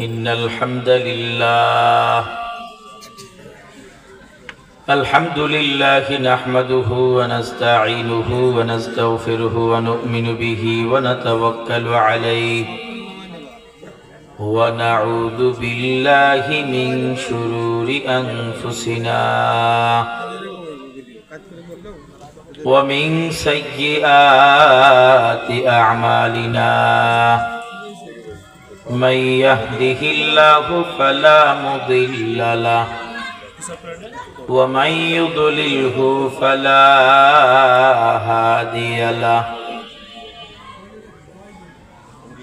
إن الحمد لله نحمده ونستعينه ونستغفره ونؤمن به ونتوكل عليه ونعوذ بالله من شرور أنفسنا ومن سيئات أعمالنا من يهده الله فلا مضل له ومن يضلله فلا هادي له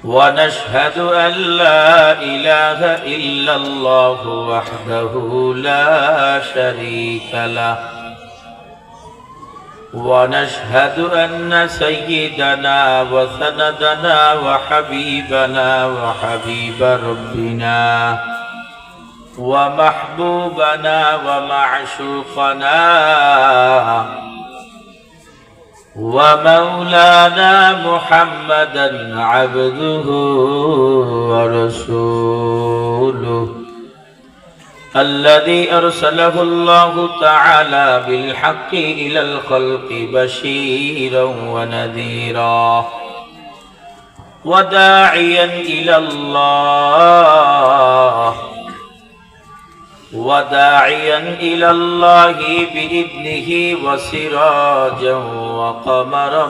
ونشهد أن لا إله إلا الله وحده لا شريك له ونشهد أن سيدنا وسندنا وحبيبنا وحبيب ربنا ومحبوبنا ومعشوقنا ومولانا محمدا عبده ورسوله الذي أرسله الله تعالى بالحق إلى الخلق بشيرا ونذيرا وداعيا إلى الله بإذنه وسراجا وقمرا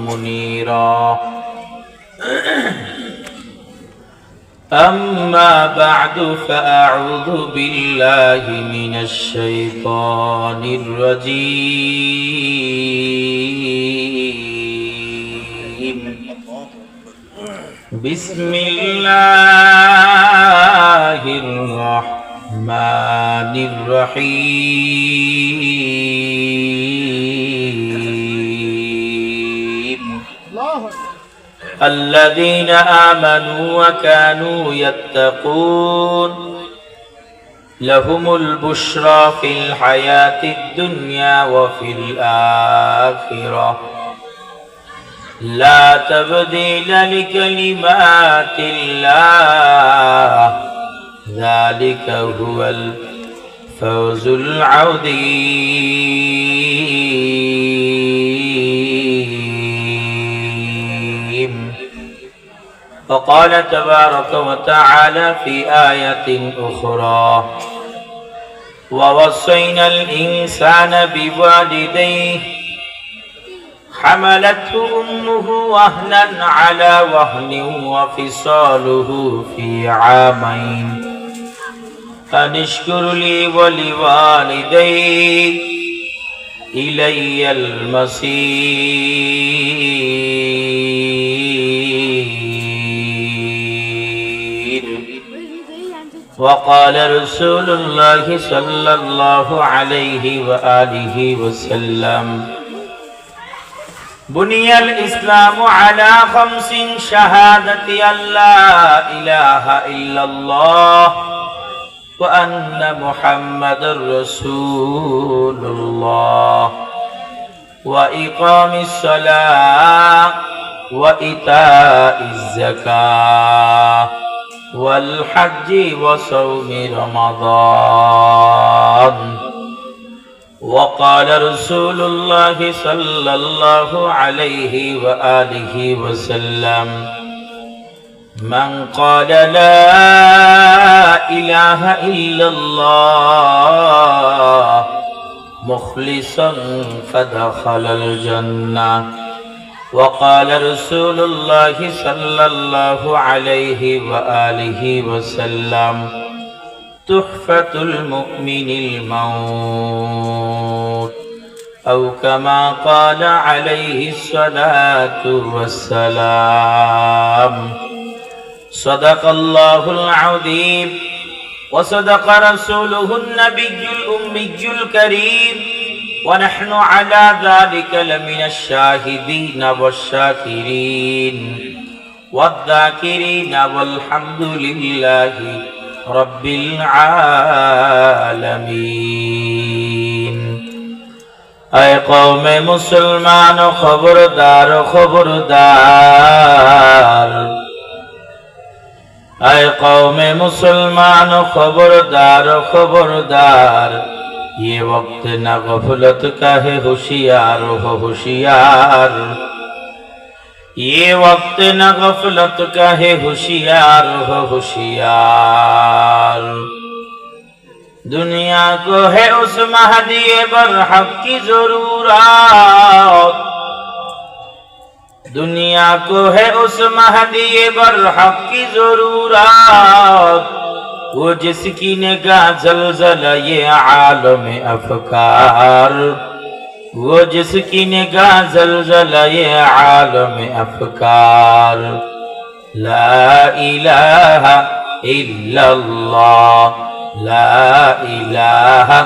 منيرا أما بعد فأعوذ بالله من الشيطان الرجيم بسم الله الرحمن الرحيم الذين آمنوا وكانوا يتقون لهم البشرى في الحياة الدنيا وفي الآخرة لا تبديل لكلمات الله ذلك هو الفوز العظيم وقال تبارك وتعالى في آية أخرى ووصينا الإنسان بوالديه حملته أمه وهنا على وهن وفصاله في عامين أن اشكر لي ولوالديك إلي المصير وقال رسول الله صلى الله عليه وآله وسلم بني الإسلام على 5 شهادة أن لا إله إلا الله وأن محمد رسول الله وإقام الصلاة وإيتاء الزكاة والحج وصوم رمضان وقال رسول الله صلى الله عليه وآله وسلم من قال لا إله إلا الله مخلصا فدخل الجنة وقال رسول الله صلى الله عليه وآله وسلم تحفة المؤمن الموت أو كما قال عليه الصلاة والسلام صدق الله العظيم وصدق رسوله النبي الأمي الكريم ونحن على ذلك لمن الشاهدين والشاكرين والذاكرين والحمد لله رب العالمين اے قوم مسلمان خبردار خبردار ऐ कौम मुसलमान खबरदार खबरदार, ये वक्त न गफलत का है, होशियार हो होशियार। ये वक्त न गफलत का है, होशियार हो होशियार। दुनिया को है उस महदी बरहक की जरूरत, दुनिया को है उस महदी बरहक की जरूरत। वो जिसकी निगाह जलजला ये आलम अफकार, वो जिसकी निगाह जलजला ये आलम अफकार। ला इलाहा इल्लल्लाह, ला इलाहा।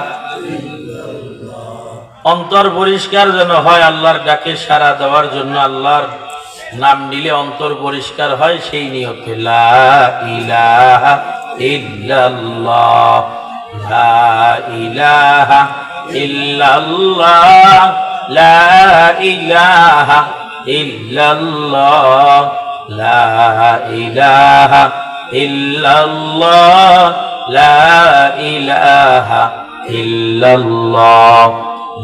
অন্তর পরিষ্কার যেন হয় আল্লাহর ডাকে সাড়া দেওয়ার জন্য, আল্লাহর নাম নিলে অন্তর পরিষ্কার হয়, সেই নিয়তে লা ইলাহা ইল্লাল্লাহ, লা ইলাহা ইল্লাল্লাহ, লা ইলাহা ইল্লাল্লাহ, লা ইলাহা ইল্লাল্লাহ, লা ইলাহা ইল্লাল্লাহ,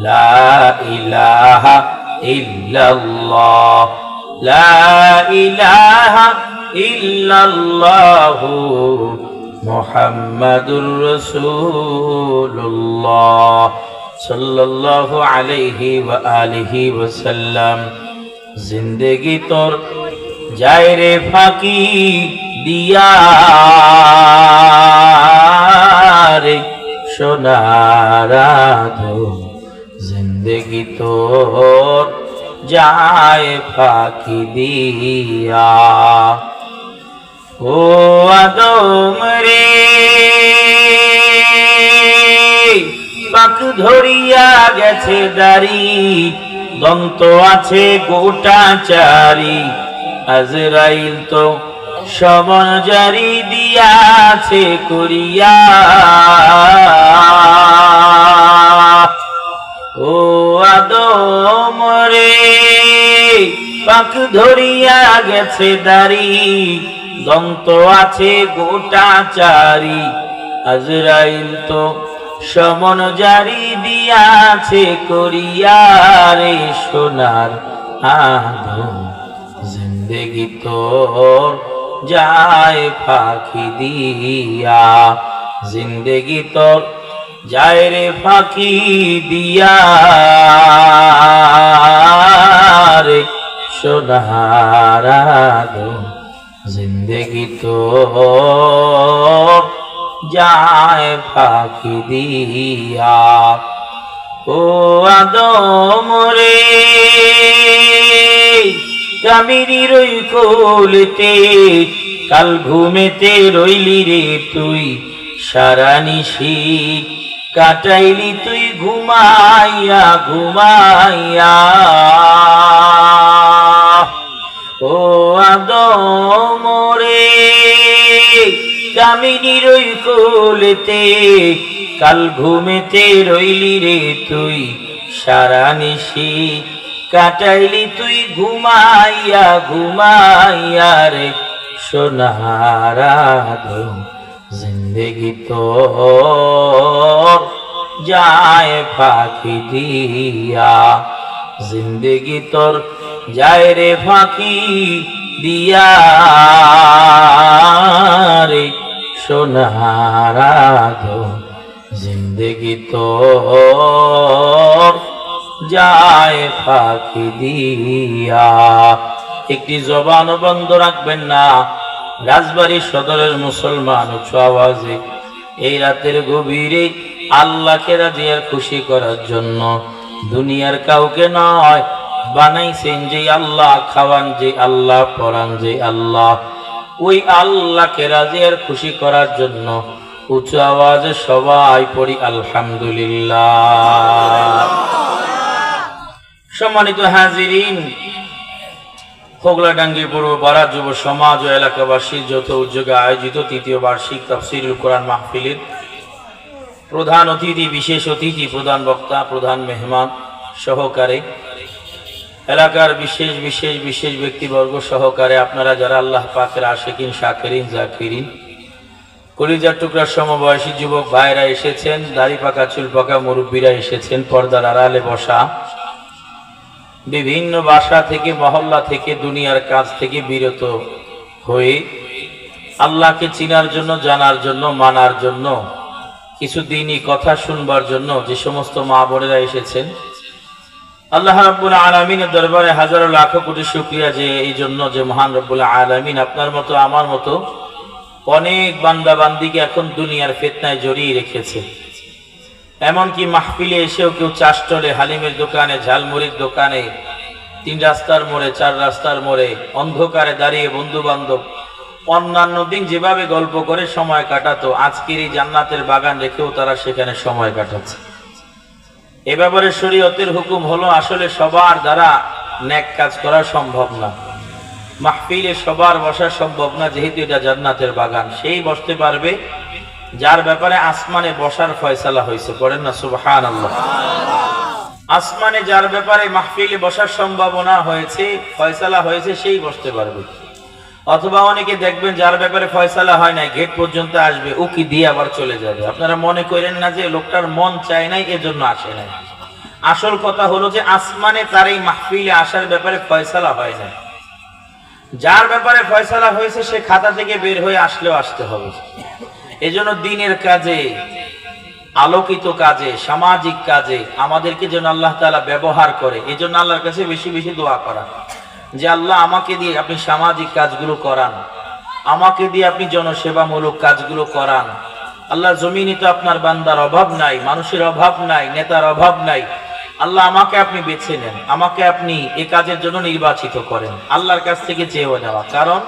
লা ইলাহা ইল্লাল্লাহ, লা ইলাহা ইল্লাল্লাহু মুহাম্মাদুর রাসূলুল্লাহ সাল্লাল্লাহু আলাইহি ওয়া আলিহি ওয়াসাল্লাম। জিন্দেগি তোর যায় রে ফাঁকি দিয়া রে সোনার আধো, জিন্দেগি তোর যায় ফাঁকি দিয়া। ও আদম রে পাক ধরিয়া গেছে দাড়ি, দন্ত আছে গোটা চারি। আজরাইল তো শবন জারি দিয়াছে করিয়া। ও আদম রে পাক ধরিয়া গেছে দাড়ি, দন্ত আছে গোটা চারি। আজরাইল তো শবন জারি দিয়াছে করিয়া রে সোনার আধো, জিন্দেগি তোর যায় ফাঁকি দিয়া। জিন্দেগি তোর যায় রে ফাঁকি দিয়া রে সোনার আধো, জিন্দেগি তোর যায় ফাঁকি দিয়া। ও আদম রে কামিনী রই কোলেতে, কাল ঘুমেতে রইলি রে তুই, সারা নিশি কাটাইলি তুই ঘুমাইয়া ঘুমাইয়া। ও আদম রে কামিনী রই কোলেতে, কাল ঘুমেতে রইলি রে তুই, সারা নিশি কাটাইলি তুই ঘুমাইয়া ঘুমাইয়া রে সোনার আধো, জিন্দেগি তোর যায় ফাঁকি দিয়া। জিন্দেগি তোর যায় রে ফাঁকি দিয়া রে সোনার আধো, জিন্দেগি তোর যায় ফাঁকি দিয়া। একটি জবান বন্ধ রাখবেন না। রাজবাড়ী সদরের মুসলমান উচ্চ আওয়াজে এই রাতের গভীরে আল্লাহকে রাজি আর খুশি করার জন্য, দুনিয়ার কাউকে নয়, বানাইছেন যে আল্লাহ, খাওয়ান যে আল্লাহ, পরান যে আল্লাহ, ওই আল্লাহকে রাজি আর খুশি করার জন্য উচ্চ আওয়াজে সবাই পড়ি আলহামদুলিল্লাহ। সম্মানিত হাজিরিন, হোগলাডাঙ্গি পূর্ব বারাত যুব সমাজ ও এলাকাবাসীর যৌথ উদ্যোগে আয়োজিত তৃতীয় বার্ষিক তাফসীরুল কোরআন মাহফিলের প্রধান অতিথি, বিশেষ অতিথি, প্রধান বক্তা, প্রধান মেহমান সহকারে এলাকার বিশেষ বিশেষ বিশেষ ব্যক্তিবর্গ সহকারে আপনারা যারা আল্লাহ পাকের আশিকিন শাকিরিন জাকিরিন কলিজার টুকরা সমবয়সী যুবক ভাইরা এসেছেন, দাড়ি পাকা চুল পাকা মুরব্বীরা এসেছেন, পর্দার আড়ালে বসা, বিভিন্ন বাসা থেকে মহল্লা থেকে দুনিয়ার কাজ থেকে বিরত হয়ে আল্লাহকে চিনার জন্য, জানার জন্য, মানার জন্য, কিছু দিনই কথা শুনবার জন্য যে সমস্ত মা বোনেরা এসেছেন, আল্লাহ রাব্বুল আলামিনের দরবারে হাজারো লাখো কোটি শুকরিয়া যে এই জন্য যে মহান রব্বুল আলামিন আপনার মতো আমার মতো অনেক বান্দা বান্দিকে এখন দুনিয়ার ফিতনায় জড়িয়ে রেখেছে। এমনকি মাহফিলে এসেও কেউ চা স্টলে, হালিমের দোকানে, ঝালমুড়ির দোকানে, 3 রাস্তার মোড়ে, 4 রাস্তার মোড়ে অন্ধকারে দাঁড়িয়ে বন্ধু বান্ধব অন্যান্য দিন যেভাবে গল্প করে সময় কাটাতো, আজকের এই জান্নাতের বাগান রেখেও তারা সেখানে সময় কাটাচ্ছে। এ ব্যাপারে শরীয়তের হুকুম হলো আসলে সবার দ্বারা নেক কাজ করা সম্ভব না, মাহফিলে সবার বসা সম্ভব না, যেহেতু এটা জান্নাতের বাগান। সেই বসতে পারবে যার ব্যাপারে আসমানে বসার ফয়সালা হয়েছে, পড়েন না সুবহানাল্লাহ। আসমানে যার ব্যাপারে মাহফিলে বসার সম্ভাবনা হয়েছে, ফয়সালা হয়েছে, সেই বসতে পারবে। অথবা অনেকে দেখবেন যার ব্যাপারে ফয়সালা হয় নাই, গেট পর্যন্ত আসবে, উকি দিয়ে আবার চলে যাবে। আপনারা মনে করেন না যে লোকটার মন চায় নাই এজন্য আসে নাই। আসল কথা হলো যে আসমানে তার এই মাহফিলে আসার ব্যাপারে ফয়সালা হয় না। যার ব্যাপারে ফয়সালা হয়েছে সে খাতা থেকে বের হয়ে আসলেও আসতে হবে। এজন্য দিনের কাজে, আলোকিত কাজে, সামাজিক কাজে আমাদেরকে যেন আল্লাহ তাআলা ব্যবহার করে, এজন্য আল্লাহর কাছে বেশি বেশি দোয়া করা যে আল্লাহ আমাকে দিয়ে আপনি সামাজিক কাজগুলো করান, আমাকে দিয়ে আপনি জনসেবামূলক কাজগুলো করান। আল্লাহ জমিনে তো আপনার বান্দার অভাব নাই, মানুষের অভাব নাই, নেতার অভাব নাই। আল্লাহ আমাকে আপনি বেছে নেন, আমাকে আপনি এই কাজের জন্য নির্বাচিত করেন। আল্লাহর কাছ থেকে চেয়ে নেওয়া, কারণ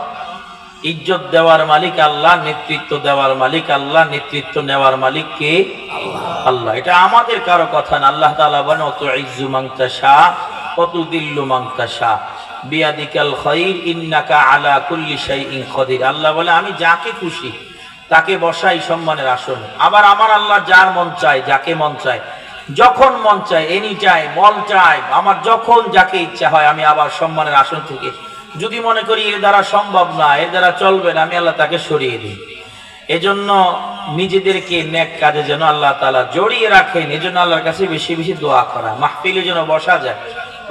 ইজ্জত দেওয়ার মালিক আল্লাহ, নেতৃত্ব দেওয়ার মালিক আল্লাহ, নেতৃত্ব নেওয়ার মালিক কে? আল্লাহ। এটা আমাদের কারো কথা না। আল্লাহ তাআলা বলেন তুইজ্জু মান তাশা ওয়া তুযিল্লু মান তাশা বিয়াদিকাল খায়র ইন্নাকা আলা কুল্লি শাইইন কাদির। আল্লাহ বলে আমি যাকে খুশি তাকে বসাই সম্মানের আসনে। আবার আমার আল্লাহ যার মন চায়, যাকে মন চায়, যখন মন চায়, এনি টাইম, মন চায়, আমার যখন যাকে ইচ্ছা হয় আমি আবার সম্মানের আসন থেকে যদি মনে করি এর দ্বারা সম্ভব না, এর দ্বারা চলবে না, আমি আল্লাহ তাকে সরিয়ে দিই। এজন্য নিজেদেরকে নেক কাজে যেন আল্লাহ তাআলা জড়িয়ে রাখেন, এজন্য আল্লাহর কাছে বেশি বেশি দোয়া করা। মাহফিলে যেন বসা যায়,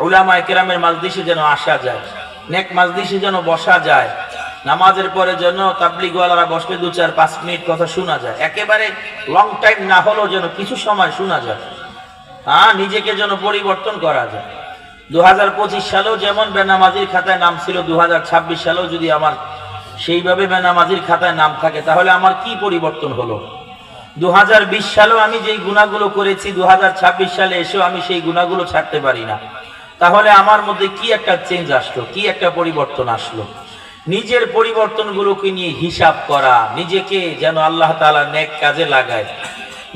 উলামায়ে কেরামের মাজলিসে যেন আসা যায়, নেক মাজলিসে যেন বসা যায়, নামাজের পরে যেন তাবলীগওয়ালারা বসলে 2-4-5 মিনিট কথা শোনা যায়, একেবারে লং টাইম না হলেও যেন কিছু সময় শোনা যায়। নিজেকে যেন পরিবর্তন করা যায়। 2025 সালেও যেমন বেনামাজির খাতায় নাম ছিল, 2026 সালেও যদি আমার সেইভাবে বেনামাজির খাতায় নাম থাকে তাহলে আমার কি পরিবর্তন হলো? 2020 সালেও আমি যেই গুনাহগুলো করেছি 2026 সালে এসেও আমি সেই গুনাহগুলো ছাড়তে পারি না, তাহলে আমার মধ্যে কি একটা চেঞ্জ আসলো, কি একটা পরিবর্তন আসলো? নিজের পরিবর্তনগুলোকে নিয়ে হিসাব করা, নিজেকে যেন আল্লাহ তাআলা নেক কাজে লাগায়,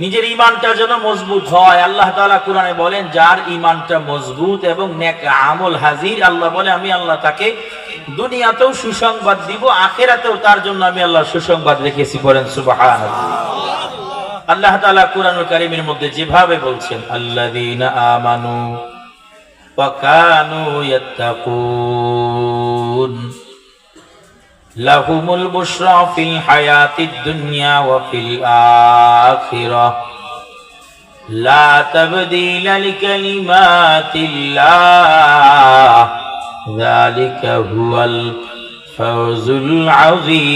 নিজের ঈমানটা যেন মজবুত হয়। আল্লাহ তাআলা কোরআনে বলেন যার ঈমানটা মজবুত এবং নেক আমল হাজির, আল্লাহ বলে আমি আল্লাহ তাকে দুনিয়াতেও সুসংবাদ দিব, আখিরাতেও তার জন্য আমি আল্লাহ সুসংবাদ রেখেছি। বলেন সুবহানাল্লাহ। আল্লাহ তাআলা কোরআনুল কারীমের মধ্যে যেভাবে বলছেন আল্লাযীনা আমানু ওয়া কানু ইয়াত্তাকুন লাহুমুল বুশরা ফিল হায়াতিদ দুনিয়া ওয়া ফিল আখিরাহ লা তাবদীলা লিকালিমাতিল্লাহ যালিকা হুয়াল ফাওজুল আযীম।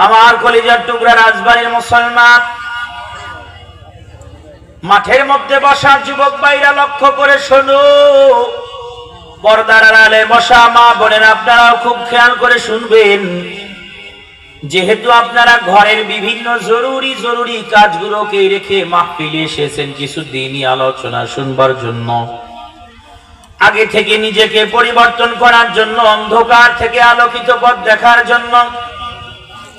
আমার কলিজার টুকরা রাজবাড়ির মুসলমান, মাঠের মধ্যে বসা যুবক ভাইরা লক্ষ্য করে শোনো, পর্দার আড়ালে বসা মা বোনেরা আপনারাও খুব খেয়াল করে শুনবেন। যেহেতু আপনারা ঘরের বিভিন্ন জরুরি কাজগুলোকে রেখে মাহফিলে এসেছেন কিছু দিনই আলোচনা শুনবার জন্য, আগে থেকে নিজেকে পরিবর্তন করার জন্য, অন্ধকার থেকে আলোকিত পথ দেখার জন্য,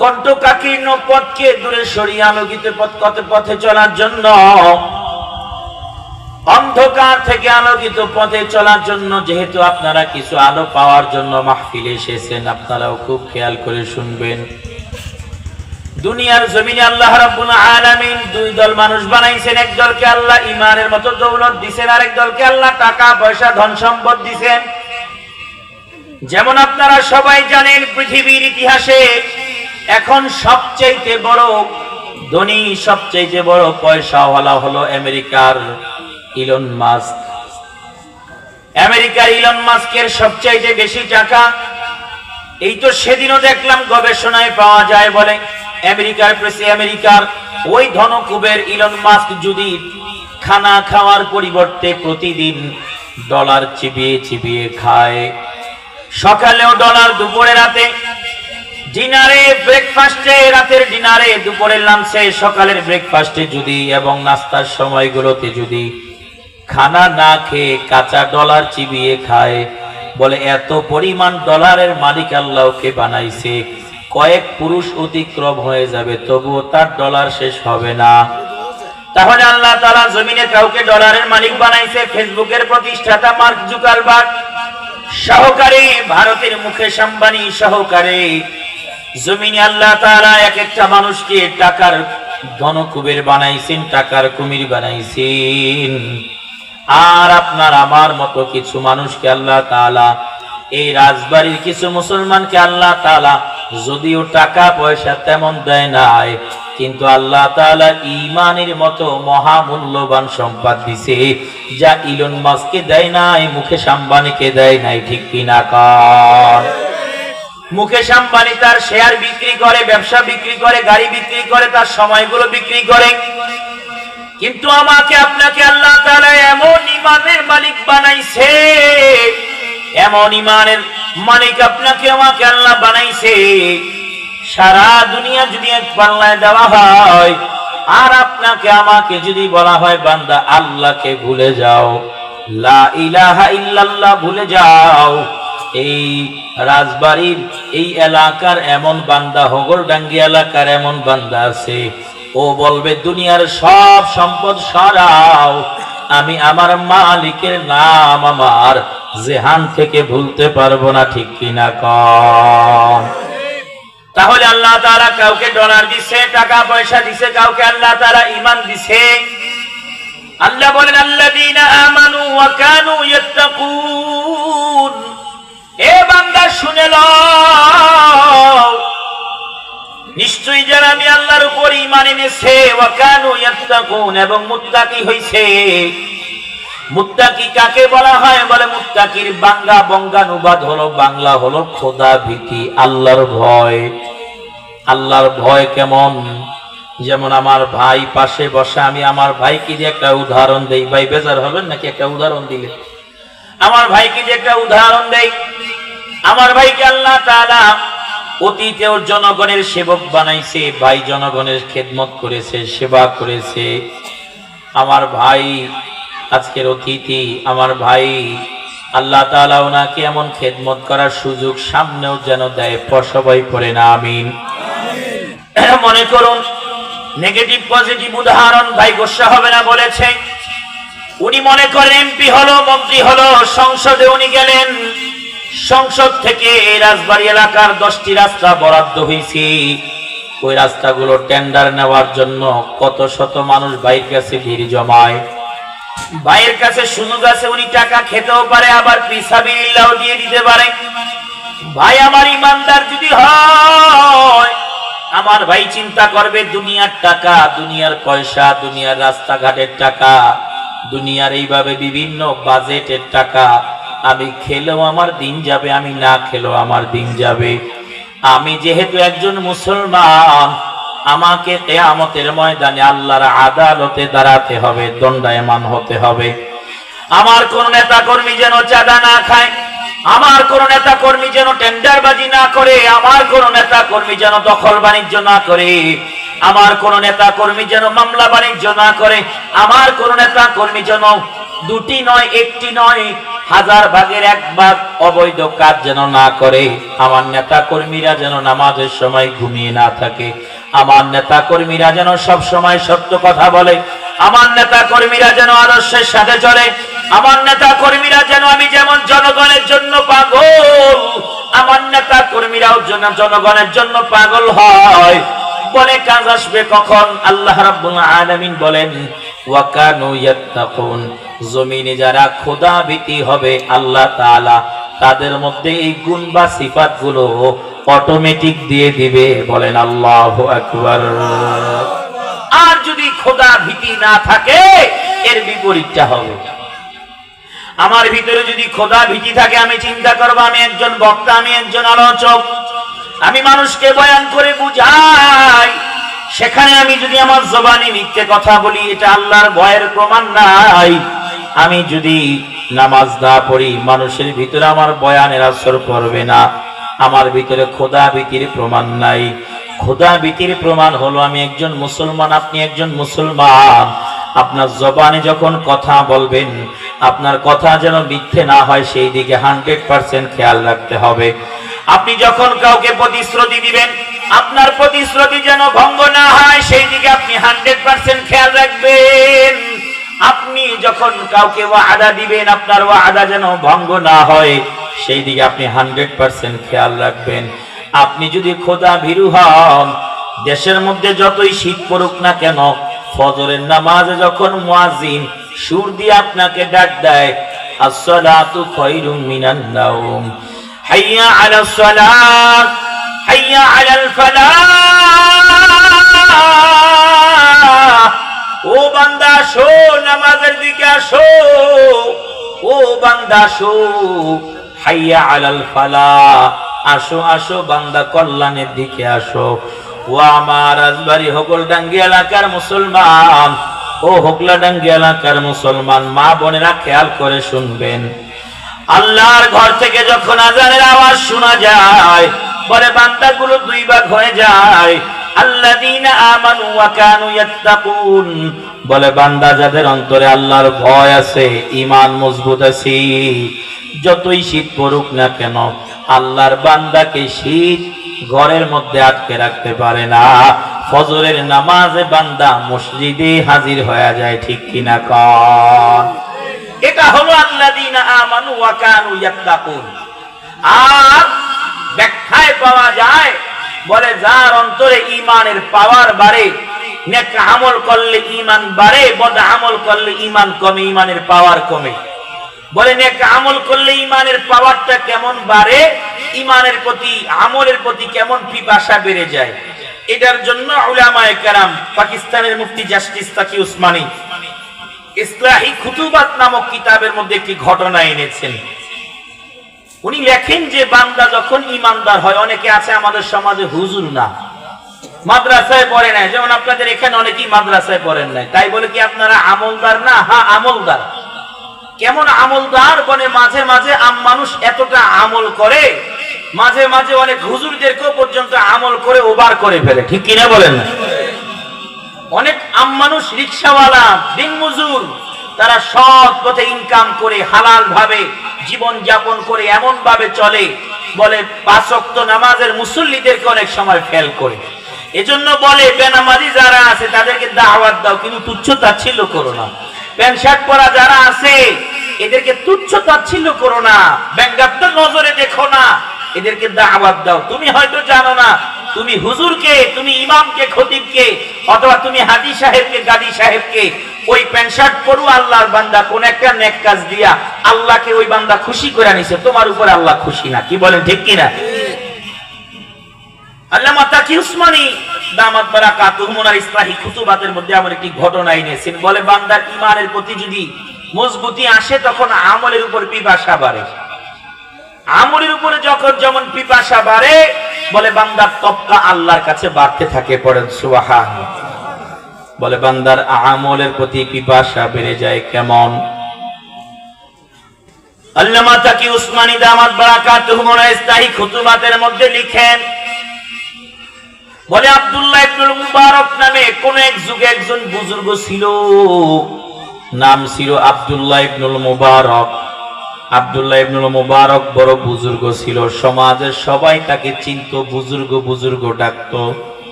কণ্টকাকীর্ণ পথকে দূরে সরিয়ে আলোকিত পথে চলার জন্য, অন্ধকার থেকে আলোকিত পথে চলার জন্য যেহেতু আপনারা কিছু আলো পাওয়ার জন্য মাহফিলে এসেছেন, আপনারাও খুব খেয়াল করে শুনবেন। দুনিয়ার জমিনে আল্লাহ রাব্বুল আলামিন দুই দল মানুষ বানাইছেন। এক দলকে আল্লাহ ঈমানের মতো দৌলত দিবেন, আরেক দলকে আল্লাহ টাকা পয়সা ধন সম্পদ দিবেন। যেমন আপনারা সবাই জানেন, পৃথিবীর ইতিহাসে এখন সবচেয়ে বড় ধনী, সবচেয়ে বড় পয়সাওয়ালা হলো আমেরিকার ইলন মাস্ক। আমেরিকার ইলন মাস্কের সবচেয়ে বেশি টাকা। এই তো সেদিনও দেখলাম গবেষণায় পাওয়া যায়, বলে আমেরিকার প্রেসে আমেরিকার ওই ধনকুবের ইলন মাস্ক যদি খানা খাওয়ার পরিবর্তে প্রতিদিন ডলার চিবিয়ে চিবিয়ে খায়, সকালেও ডলার, দুপুরে রাতে ডিনারে, ব্রেকফাস্টে, রাতের ডিনারে, দুপুরের লাঞ্চে, সকালের ব্রেকফাস্টে যদি এবং নাস্তার সময়গুলোতে যদি খানা না খেয়ে কাঁচা ডলার চিবিয়ে খায়, বলে এত পরিমাণ ডলারের মালিক আল্লাহকে বানাইছে, কয়েক পুরুষ অতিক্রম হয়ে যাবে তবুও তার ডলার শেষ হবে না। তাহলে আল্লাহ তাআলা জমিনে কাউকে ডলারের মালিক বানাইছে। ফেসবুকের প্রতিষ্ঠাতা মার্ক জুকারবার্গ সহকারে, ভারতের মুকেশ আম্বানি সহকারে, জমিনে আল্লাহ তাআলা এক একটা মানুষকে টাকার ধনকুবের বানাইছেন, টাকার কুমির বানাইছেন। আর আপনার আমার মতো কিছু মানুষকে আল্লাহ তাআলা, এই রাজবাড়ির কিছু মুসলমানকে আল্লাহ তাআলা যদিও টাকা পয়সা তেমন দেয় নাই, কিন্তু আল্লাহ তাআলা ঈমানের মতো মহামূল্যবান সম্পদ দিছে, যা ইলন মাস্ককে দেয় নাই, মুকেশ আম্বানিকে দেয় নাই। ঠিক কিনা কর? মুকেশ আম্বানি তার শেয়ার বিক্রি করে, ব্যবসা বিক্রি করে, গাড়ি বিক্রি করে, তার সময়গুলো বিক্রি করে, কিন্তু আমাকে আপনাকে আল্লাহ তাআলা এমন ঈমানের মালিক বানাইছে, এমন ঈমানের মালিক আপনাকে আমাকে আল্লাহ বানাইছে, সারা দুনিয়া যদি এক পাল্লায় দেওয়া হয় আর আপনাকে আমাকে যদি বলা হয় বান্দা আল্লাহকে ভুলে যাও, লা ইলাহা ইল্লাল্লাহ ভুলে যাও, এই রাজবাড়ির এই এলাকার এমন বান্দা, হগলডাঙ্গি এলাকার এমন বান্দা আছে, ও বলবে দুনিয়ার সব সম্পদ সরাও, আমি আমার মালিকের নাম আমার জেহান থেকে ভুলতে পারবো না। ঠিক কিনা কন? তাহলে আল্লাহ তাআলা কাউকে ডলার দিছে, টাকা পয়সা দিছে, কাউকে আল্লাহ তাআলা ঈমান দিছে। আল্লাহ বলেন আল্লাযীনা আমানু ওয়া কানু ইয়াত্তাকুন, এ বান্দা শুনে লও, নিশ্চয়ই যারা আমি আল্লাহর উপর ঈমান এনেছে, ওয়া কানু ইয়াত্তাকুন, এবং মুত্তাকি হইছে। মুত্তাকি কাকে বলা হয়? বলে মুত্তাকির বাংলা বঙ্গানুবাদ হলো, বাংলা হলো খোদা ভীতি, আল্লাহর ভয়। আল্লাহর ভয় কেমন? যেমন আমার ভাই পাশে বসে, আমি আমার ভাইকে যে একটা উদাহরণ দেই, ভাই বেজার হবেন নাকি একটা উদাহরণ দিলে? আমার ভাইকে যে একটা উদাহরণ দেই, আমার ভাইকে আল্লাহ তাআলা অতীতে ওর জনগণের সেবক বানাইছে, ভাই জনগণের খেদমত করেছে, সেবা করেছে। আমার ভাই আজকের অতিথি, আমার ভাই, আল্লাহ তাআলা ওনাকে এমন খেদমত করার সুযোগ সামনেও যেন দেয়, সবাই পড়ে না আমিন। মনে করুন নেগেটিভ পজিটিভ উদাহরণ, ভাই গোসা হবে না বলেছে, উনি মনে করেন এমপি হলো, মন্ত্রী হলো, সংসদে উনি গেলেন, সংসদ থেকে এই রাজবাড়ী এলাকার 10টি রাস্তা বরাদ্দ হয়েছে, ওই রাস্তাগুলো টেন্ডার নেওয়ার জন্য কত শত মানুষ ভাইয়ের কাছে ভিড় জমায়। ভাইয়ের কাছে সুযোগ আছে, উনি টাকা খেতেও পারে, আবার ফিসাবিলিল্লাহ দিয়ে দিতে পারে। ভাই আমার ইমানদার যদি হয়, আমার ভাই চিন্তা করবে দুনিয়ার টাকা, দুনিয়ার পয়সা, দুনিয়ার রাস্তাঘাটের টাকা, দুনিয়ার এইভাবে বিভিন্ন বাজেটের টাকা, আমি খেলেও আমার দিন যাবে, আমি না খেলেও আমার দিন যাবে। আমি যেহেতু একজন মুসলমান, আমাকে কিয়ামতের ময়দানে আল্লাহর আদালতে দাঁড়াতে হবে, দণ্ডায়মান হতে হবে। আমার কোন নেতা কর্মী যেন চাঁদা না খায়, আমার কোন নেতা কর্মী যেন টেন্ডারবাজি না করে, আমার কোন নেতা কর্মী যেন দখল বাণিজ্য না করে, আমার কোন নেতা কর্মী যেন মামলা বাণিজ্য না করে, আমার কোন নেতা কর্মী যেন দুটি নয়, একটি নয়, 1000 ভাগের 1 ভাগ অবৈধ কাজ যেন না করে, আমার নেতা কর্মীরা যেন নামাজের সময় ঘুমিয়ে না থাকে, আমার নেতা কর্মীরা যেন সব সময় সত্য কথা বলে, আমার নেতা কর্মীরা যেন আদর্শের সাথে চলে, আমার নেতা কর্মীরা যেন আমি যেমন জনগণের জন্য পাগল, আমার নেতা কর্মীরাও যেন জনগণের জন্য পাগল হয়। বলে কাজ আসবে কখন? আল্লাহ রাব্বুল আলামিন বলেন ওয়া কানু ইয়াত্তাকুন, জমিনে যারা খোদা ভীতি হবে আল্লাহ তাআলা তাদের মধ্যে এই গুণ বা সিফাতগুলো অটোমেটিক দিয়ে দিবে। বলেন আল্লাহু আকবার। আর যদি খোদা ভীতি না থাকে এর বিপরীতটা হবে। আমার ভিতরে যদি খোদা ভীতি থাকে, আমি চিন্তা করব আমি একজন বক্তা, আমি একজন আলোচক, আমি মানুষকে বয়ান করে বুঝাই, সেখানে আমি যদি আমার জবানে মিথ্যে কথা বলি এটা আল্লাহর ভয়ের প্রমাণ নাই। আমি যদি নামাজ না পড়ি মানুষের ভিতরে আমার বয়ানের আসর পড়বে না, আমার ভিতরে খোদা ভীতির প্রমাণ নাই। খোদা ভীতির প্রমাণ হলো আমি একজন মুসলমান, আপনি একজন মুসলমান। আপনার জবানে যখন কথা বলবেন আপনার কথা যেন মিথ্যে না হয় সেই দিকে 100% খেয়াল রাখতে হবে। আপনি যখন কাউকে প্রতিশ্রুতি দিবেন আপনার প্রতিশ্রুতি যেন ভঙ্গ না হয় সেই দিকে আপনি 100% খেয়াল রাখবেন। আপনি যখন কাউকে ওয়াদা দিবেন আপনার ওয়াদা যেন ভঙ্গ না হয় সেই দিকে আপনি 100% খেয়াল রাখবেন। আপনি যদি খোদা ভীরু হন, দেশের মধ্যে যতই শীত পড়ুক না কেন ফজরের নামাজে যখন মুয়াজ্জিন সুর দিয়ে আপনাকে ডাক দেয় আসসালাতু খায়রুম মিনান নাওম, হাইয়া আলাস সালাত, হাইয়া আলাল ফালাহ, ও বান্দা আসো নামাজের দিকে আসো, ও বান্দা আসো, হাইয়া আলাল ফালাহ, আসো আসো বান্দা কল্যাণের দিকে আসো। ও আমার রাজবাড়ী হোগলডাঙ্গি এলাকার মুসলমান, ও হোগলাডাঙ্গি এলাকার মুসলমান মা বোনেরা খেয়াল করে শুনবেন, আল্লাহর ঘর থেকে যখন আজানের আওয়াজ শোনা যায় পরে বান্দাগুলো দুই ভাগ হয়ে যায়। আল্লাযীনা আমানু ওয়া কানু ইয়াত্তাকুন, বলে বান্দা যাদের অন্তরে আল্লাহর ভয় আছে, ঈমান মজবুত আছে, যতই শীত পড়ুক না কেন আল্লাহর বান্দাকে শীত ঘরের মধ্যে আটকে রাখতে পারে না। ফজরের নামাজে বান্দা মসজিদে হাজির হয়ে যায়, ঠিক কিনা কন? এটা হলো আল্লাযীনা আমানু ওয়া কানু ইয়াত্তাকুন। আর ব্যাখ্যায় পাওয়া যায় বলে যার অন্তরে ঈমানের পাওয়ার বাড়ে, নেক আমল করলে ঈমান বাড়ে, বদ আমল করলে ঈমান কমে, ঈমানের পাওয়ার কমে। বলে নেক আমল করলে ঈমানের পাওয়ারটা কেমন বাড়ে, ঈমানের প্রতি আমলের প্রতি কেমন পিপাসা বেড়ে যায়। এটার জন্য উলামায়ে কেরাম পাকিস্তানের মুফতি জাস্টিস তাকি উসমানী ইসলাহি খুতুবাত নামক কিতাবের মধ্যে একটি ঘটনা এনেছেন। উনি লেখেন যে বান্দা যখন ঈমানদার হয়, অনেকে আছে আমাদের সমাজে হুজুর না, মাদ্রাসায় পড়ে নাই, যেমন আপনাদের এখানে অনেকেই মাদ্রাসায় পড়েন নাই, তাই বলে কি আপনারা আমলদার না? হ্যাঁ আমলদার। কেমন আমলদার? বলে মাঝে মাঝে মানুষ এতটা আমল করে, মাঝে মাঝে অনেক হুজুরদেরকেও পর্যন্ত আমল করে ওভার করে ফেলে, ঠিক কিনা বলেন? অনেক মানুষ রিকশাওয়ালা, দিনমজুর, তারা সৎ পথে ইনকাম করে হালাল ভাবে জীবন যাপন করে এমন ভাবে চলে, বলে 5 ওয়াক্ত নামাজের মুসল্লিদেরকে অনেক সময় ফেল করে। এজন্য বলে বেনামাজি যারা আছে তাদেরকে দাওয়াত দাও, কিন্তু তুচ্ছ তাচ্ছিল্য করো না। প্যান্ট শার্ট পরা যারা আছে এদেরকে তুচ্ছ তাচ্ছিল্য করো না, ব্যঙ্গাত্মক নজরে দেখো না, এদেরকে দাওয়াত দাও। তুমি হয়তো জানো না, তুমি হুজুরকে, তুমি ইমামকে, খতিবকে, অথবা তুমি হাজী সাহেবকে, গাজী সাহেবকে, ওই প্যান্ট শার্ট পরু আল্লাহর বান্দা কোন একটা নেক কাজ দিয়া আল্লাহকে ওই বান্দা খুশি করে নিছে, তোমার উপরে আল্লাহ খুশি না, কি বলেন ঠিক কিনা? আল্লামা তাকি উসমানী দামাত বারাকাতুহু ওনার ইসলাহি খুতুবাতের মধ্যে এমন একটি ঘটনা এনেছেন, বলে বান্দার ঈমানের প্রতি যদি মজবুতি আসে তখন আমলের উপর পিপাসা বাড়ে, আমলের উপরে যখন যেমন পিপাসা বাড়ে বলে বান্দার তবকা আল্লাহর কাছে বাড়তে থাকে। পড়েন সুবহানাল্লাহ। বলে বান্দার আমলের প্রতি পিপাসা বেড়ে যায় কেমন? আল্লামা তাকি উসমানী দামাত বারাকাতুহু ওনার ইসলাহি খুতুবাতের মধ্যে লিখেন, বলে আব্দুল্লাহ ইবনুল মুবারক নামে কোন এক যুগে একজন বুজুর্গ ছিল, নাম ছিল আব্দুল্লাহ ইবনুল মুবারক। আব্দুল্লাহ ইবনুল মুবারক বড় বুজুর্গ ছিল, সমাজের সবাই তাকে চিনত, বুজুর্গ বুজুর্গ ডাকতো।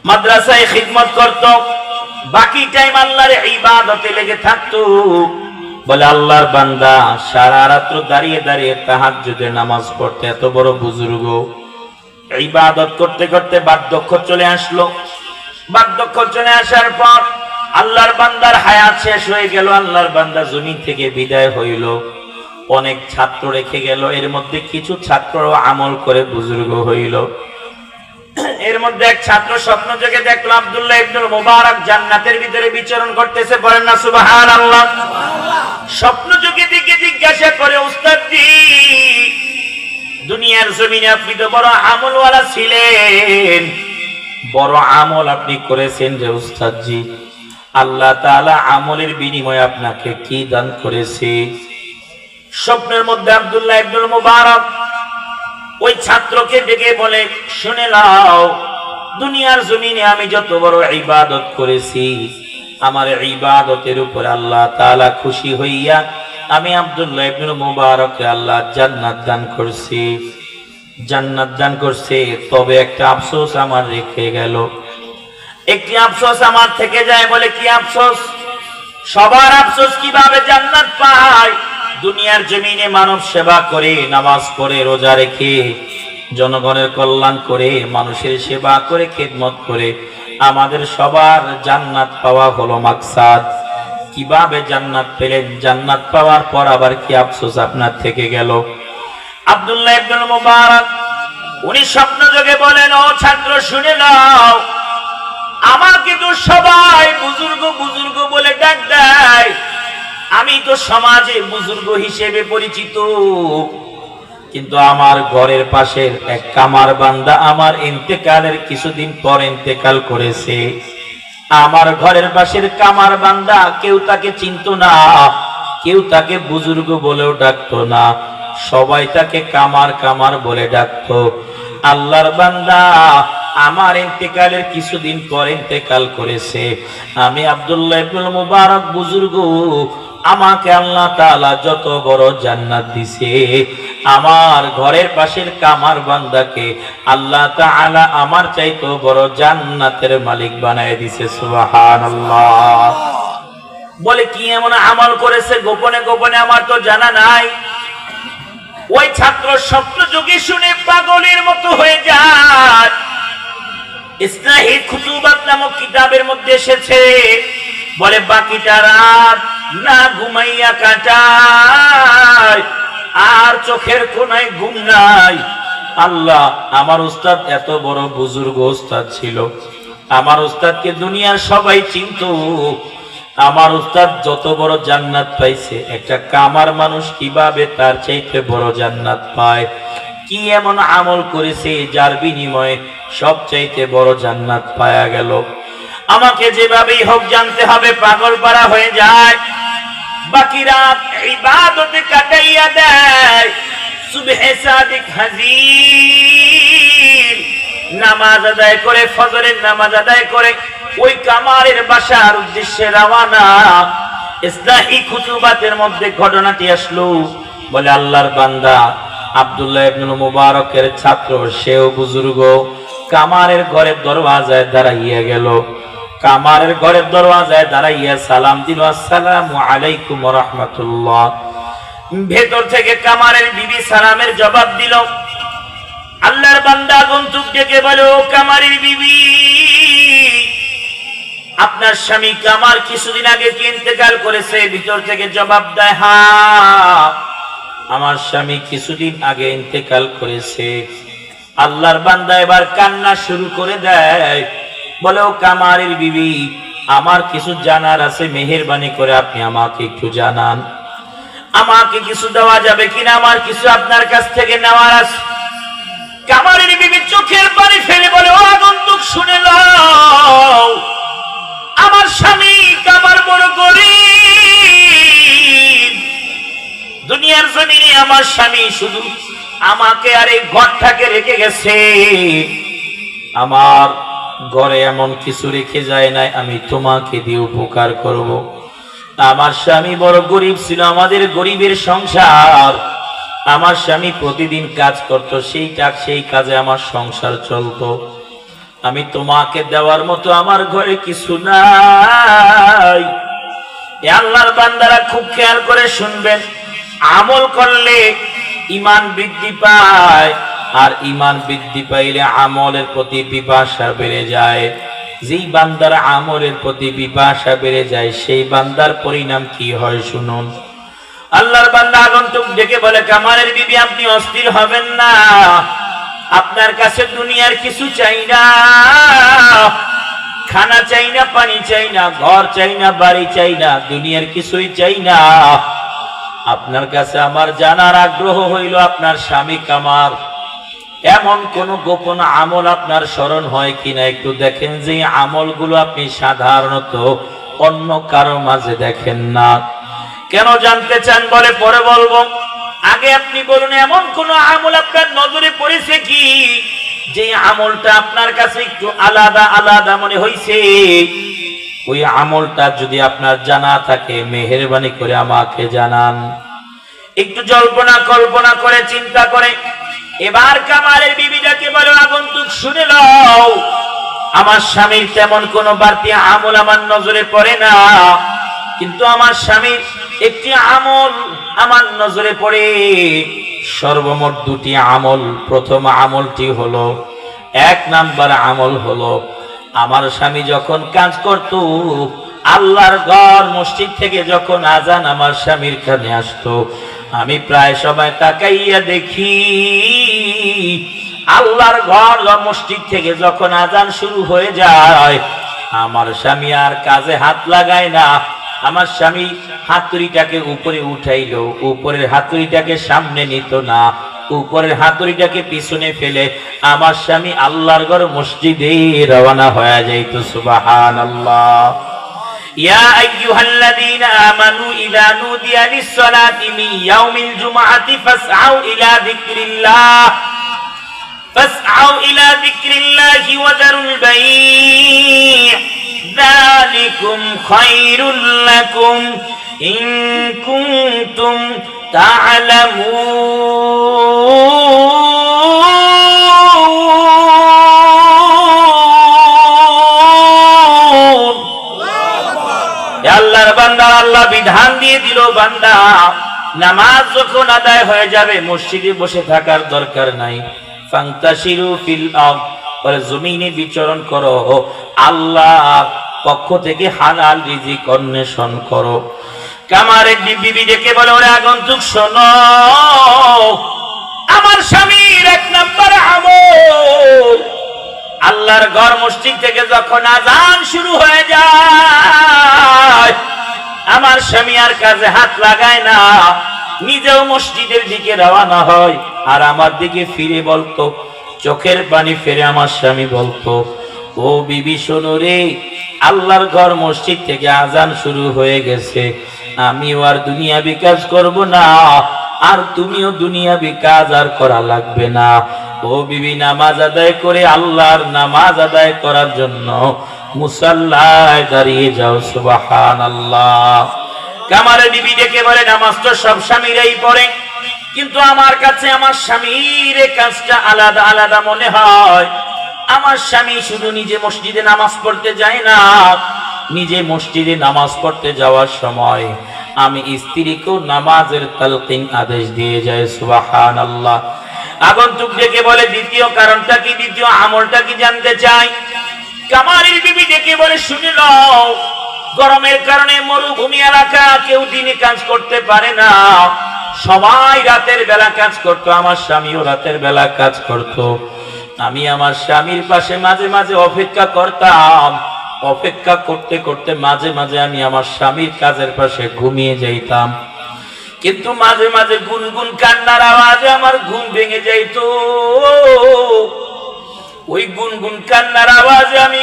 মাদ্রাসায় খিদমত করত, বাকি টাইম আল্লাহর ইবাদতে লেগে থাকতো। বলে আল্লাহর বান্দা সারা রাত দাঁড়িয়ে দাঁড়িয়ে তাহাজ্জুদের নামাজ পড়তে, এত বড় বুজুর্গ ইবাদত করতে করতে বার্ধক্য চলে আসলো। বার্ধক্য চলে আসার পর আল্লাহর বান্দার হায়াত শেষ হয়ে গেল, আল্লাহর বান্দা জমিন থেকে বিদায় হইল। অনেক ছাত্র রেখে গেল, এর মধ্যে কিছু ছাত্র আমল করে বুজুর্গ হইল। এর মধ্যে এক ছাত্র স্বপ্ন যোগে দেখলো আব্দুল্লাহ ইবনুল মুবারক জান্নাতের ভিতরে বিচরণ করতেছে, বলেন না সুবহানাল্লাহ। স্বপ্ন যোগে দিকে জিজ্ঞাসা করে, উস্তাদ জি, দুনিয়ার জমিনে আপনি তো বড় আমলওয়ালা ছিলেন, বড় আমল আপনি করেছেন রে উস্তাদ জি, আল্লাহ তাআলা আমলের বিনিময়ে আপনাকে কি দান করেছে? স্বপ্নের মধ্যে আব্দুল্লাহ ইবনুল মুবারক ওই ছাত্রকে ডেকে বলে, শুনে নাও, দুনিয়ার জমিনে আমি যত বড় ইবাদত করেছি, আমার ইবাদতের উপর আল্লাহ তাআলা খুশি হইয়া আমি আব্দুল্লাহ ইবনুল মুবারককে আল্লাহ জান্নাত দান করছি, জান্নাত দান করছে। তবে একটা আফসোস আমার রেখে গেল, একটি আফসোস আমার থেকে যায়। বলে কি আফসোস? সবার আফসোস কিভাবে জান্নাত পায়? দুনিয়ার জমিনে মানব সেবা করে, নামাজ পড়ে, রোজা রেখে, জনগণের কল্যাণ করে, মানুষের সেবা করে, খেদমত করে আমাদের সবার জান্নাত পাওয়া হলো মাকসাদ। কিভাবে জান্নাত পেলেন? জান্নাত পাওয়ার পর আবার কি আফসোস আপনার থেকে গেল? আব্দুল্লাহ ইবনুল মুবারক উনি স্বপ্ন যোগে বলেন, ও ছাত্র শুনে নাও, আমাকে তো সবাই বুজুর্গ বুজুর্গ বলে ডাক দেয়, আমি তো সমাজে বুজুর্গ হিসেবে পরিচিত, কিন্তু আমার ঘরের পাশের এক কামার বান্দা আমার ইন্তেকালের কিছুদিন পর ইন্তেকাল করেছে। আমার ঘরের পাশের কামার বান্দা, কেউ তাকে চিনত না, কেউ তাকে বুজুর্গ বলেও ডাকতো না, সবাই তাকে কামার কামার বলে ডাকতো। আল্লাহর বান্দা আমার ইন্তেকালের কিছুদিন পর ইন্তেকাল করেছে। আমি আব্দুল্লাহ ইবনুল মুবারক বুজুর্গ, আমাকে আল্লাহ তাআলা যত বড় জান্নাত দিছে, আমার ঘরের পাশের কামার বান্দাকে আল্লাহ তাআলা আমার চাইতে বড় জান্নাতের মালিক বানায় দিছে। সুবহানাল্লাহ। বলে কি এমন আমল করেছে গোপনে গোপনে? আমার তো জানা নাই। ওই ছাত্র স্বপ্ন যোগে শুনে পাগলের মতো হয়ে যায়। ইসলাহি খুতুবাত নামক কিতাবের মধ্যে এসেছে, বলে বাকিটা রাত না ঘুমাইয়া কাটায়, আর চোখের কোনায় ঘুম নাই। আল্লাহ, আমার উস্তাদ এত বড় বুজুর্গ উস্তাদ ছিল, আমার উস্তাদকে দুনিয়ার সবাই চিনত, আমার উস্তাদ যত বড় জান্নাত পাইছে, একটা কামার মানুষ কিভাবে তার চাইতে বড় জান্নাত পায়? কি এমন আমল করেছে যার বিনিময়ে সব চাইতে বড় জান্নাত পায়া গেল? আমাকে যেভাবেই হোক জানতে হবে। পাগল পারা হয়ে যায়, বাকি রাত ইবাদতে কাটাইয়া দেয়। সুবহে সাদিক হাজির নামাজ আদায় করে, ফজরের নামাজ আদায় করে ওই কামারের বাসার উদ্দেশ্যে রওনা। ইসলাহি খুতুবাতের মধ্যে ঘটনাটি আসলো। বলে আল্লাহর বান্দা আব্দুল্লাহ ইবনুল মুবারকের ছাত্র, সেও বুজুর্গ, কামারের ঘরের দরওয়াজায় দাঁড়াইয়া গেল। কামারের ঘরের দরওয়াজায় দাঁড়াইয়া সালাম দিল, আসসালামু আলাইকুম ওয়া রাহমাতুল্লাহ। ভেতর থেকে কামারের বিবি সালামের জবাব দিল। আল্লাহর বান্দা আগন্তুক ডেকে বলে, ও কামারের বিবি, আপনার স্বামী কামার কিছুদিন আগে কি ইন্তেকাল করেছে? ভিতর থেকে জবাব দেয়, হ্যাঁ, আমার স্বামী কিছুদিন আগে ইন্তেকাল করেছে। আল্লাহর বান্দা এবার কান্না শুরু করে দেয়। বলে, ও কামারের বিবি, আমার কিছু জানার আছে, মেহেরবানি করে আপনি আমাকে একটু জানান, আমাকে কিছু দেওয়া যাবে কিনা, আমার কিছু আপনার কাছ থেকে নেওয়ার আছে। কামারের বিবি চোখের পানি ফেলে বলে, ও আগন্তুক শুনে নাও, আমার স্বামী কামার বড় গরীব। দুনিয়ার জমিনে আমার স্বামী শুধু আমাকে আর এই ঘরটাকে রেখে গেছে, আমার ঘরে এমন কিছু রেখে যায় নাই আমি তোমাকে দিয়ে উপকার করব। আমার স্বামী বড় গরিব ছিল, আমাদের গরিবের সংসার। আমার স্বামী প্রতিদিন কাজ করত, সেই কাজে আমার সংসার চলতো। আমি তোমাকে দেওয়ার মতো আমার ঘরে কিছু নাই। আল্লাহর বান্দারা খুব খেয়াল করে শুনবেন, আমল করলে ঈমান বৃদ্ধি পায়, আর ঈমান বৃদ্ধি পাইলে আমলের প্রতি পিপাসা বেড়ে যায়। যেই বান্দার আমলের প্রতি পিপাসা বেড়ে যায় সেই বান্দার পরিণাম কি হয় শুনুন। আল্লাহর বান্দা আগন্তুক ডেকে বলে, কামারের বিবি আপনি অস্থির হবেন না, আপনার কাছে দুনিয়ার কিছু চাই না, খানা চাই না, পানি চাই না, ঘর চাই না, বাড়ি চাই না, দুনিয়ার কিছুই চাই না। আপনার কাছে আমার জানার আগ্রহ হইল আপনার স্বামী কামার এমন কোন গোপন আমল আপনার স্মরণ হয় কিনা একটু দেখেন, যে আমলগুলো আপনি সাধারণত অন্য কারো মাঝে দেখেন না। কেন জানতে চান? বলে পরে বলবো, আগে আপনি বলুন এমন কোন আমল আপনার নজরে পড়েছে কি যে আমলটা আপনার কাছে একটু আলাদা আলাদা মনে হইছে? ওই আমলটা যদি আপনার জানা থাকে মেহেরবানি করে আমাকে জানান। একটু জল্পনা কল্পনা করে চিন্তা করে এবার কামারের বিবিটাকে বলো, আগন্তুক শুনে নাও, আমার স্বামীর তেমন কোন বাড়তি আমল আমার নজরে পড়ে না, কিন্তু আমার স্বামীর একটি আমল আমার নজরে পড়ে। সর্বমোট দুটি আমল। প্রথম আমলটি হলো, 1 নাম্বার আমল হলো, আমার স্বামী যখন কাজ করত আল্লাহর ঘর মসজিদ থেকে যখন আজান আমার স্বামীর কানে আসতো, আমি প্রায় সময় তাকাইয়া দেখি আল্লাহর ঘর মসজিদ থেকে যখন আজান শুরু হয়ে যায় আমার স্বামী আর কাজে হাত লাগায় না। আমার স্বামী হাতুড়িটাকে উপরে উঠাইলো, উপরের হাতুড়িটাকে সামনে নিত না, উপরের হাতুড়িটাকে পিছনে ফেলে আমার স্বামী আল্লাহর ঘর মসজিদে রওনা হয়ে যাইতো। সুবহানাল্লাহ। ইয়া আইয়ুহাল্লাযীনা আমানু ইযা নুদিয়া লিস-সালাতি মিন ইয়াউমিল জুমআতি ফাসআউ ইলা যিকরিল্লাহি ওয়া যারুল বাই', যালিকুম খায়রুল লাকুম ইন কুনতুম তা'লামুন। আল্লাহর বান্দা, আল্লাহ বিধান দিয়ে দিল, বান্দা নামাজ যখন আদায় হয়ে যাবে মসজিদে বসে থাকার দরকার নাই। ফান্তাশিরু ফিল আরদ, বলে জমিনে বিচরণ করো, আল্লাহ পক্ষ থেকে হালাল রিজিক অন্বেষণ করো। কামারের বিবি ডেকে বলে, ওরে আগন্তুক শোনো, আমার স্বামীর 1 নাম্বার আমল, আল্লাহর ঘর মসজিদ থেকে যখন আজান শুরু হয়ে যায় আমার স্বামী আর কাজে হাত লাগায় না, নিজেও মসজিদের দিকে রওনা হয় আর আমার দিকে ফিরে বলতো, চোখের পানি ফেরে আমার স্বামী বলতো, ও বিবি শোনো রে, আল্লাহর ঘর মসজিদ থেকে আজান শুরু হয়ে গেছে, আমিও আর দুনিয়াবি কাজ করব না, আর তুমিও দুনিয়াবি কাজ আর করা লাগবে না। ও বিবি, নামাজ আদায় করে আল্লাহর নামাজ আদায় করার জন্য মুসাল্লায় দাঁড়িয়ে যাও। সুবহানাল্লাহ। কামারের বিবি ডেকে বলে, নামাজ তো সব স্বামীরাই পড়ে, কিন্তু আমার কাছে আমার স্বামীর কাজটা আলাদা আলাদা মনে হয়। আমার স্বামী শুধু নিজে মসজিদে নামাজ পড়তে যায় না, নিজে মসজিদে নামাজ পড়তে যাওয়ার সময় আমি স্ত্রীকেও নামাজের তালকিন আদেশ দিয়ে যায়। সুবহানাল্লাহ। আগন্তুক ডেকে বলে, দ্বিতীয় কারণটা কি, দ্বিতীয় আমলটা কি জানতে চাই? কামারের বিবি ডেকে বলে, শুনে নাও, গরমের কারণে মরুভূমি এলাকা, কেউ দিনে কাজ করতে পারে না, সবাই রাতের বেলা কাজ করতো, আমার স্বামীও রাতের বেলা কাজ করতো। আমি আমার স্বামীর পাশে মাঝে মাঝে অপেক্ষা করতাম, অপেক্ষা করতে করতে মাঝে মাঝে আমি আমার স্বামীর কাজের পাশে ঘুমিয়ে যাইতাম, কিন্তু মাঝে মাঝে গুনগুন কান্নার আওয়াজে আমার ঘুম ভেঙে যাইত। ওই গুনগুন কান্নার আওয়াজে আমি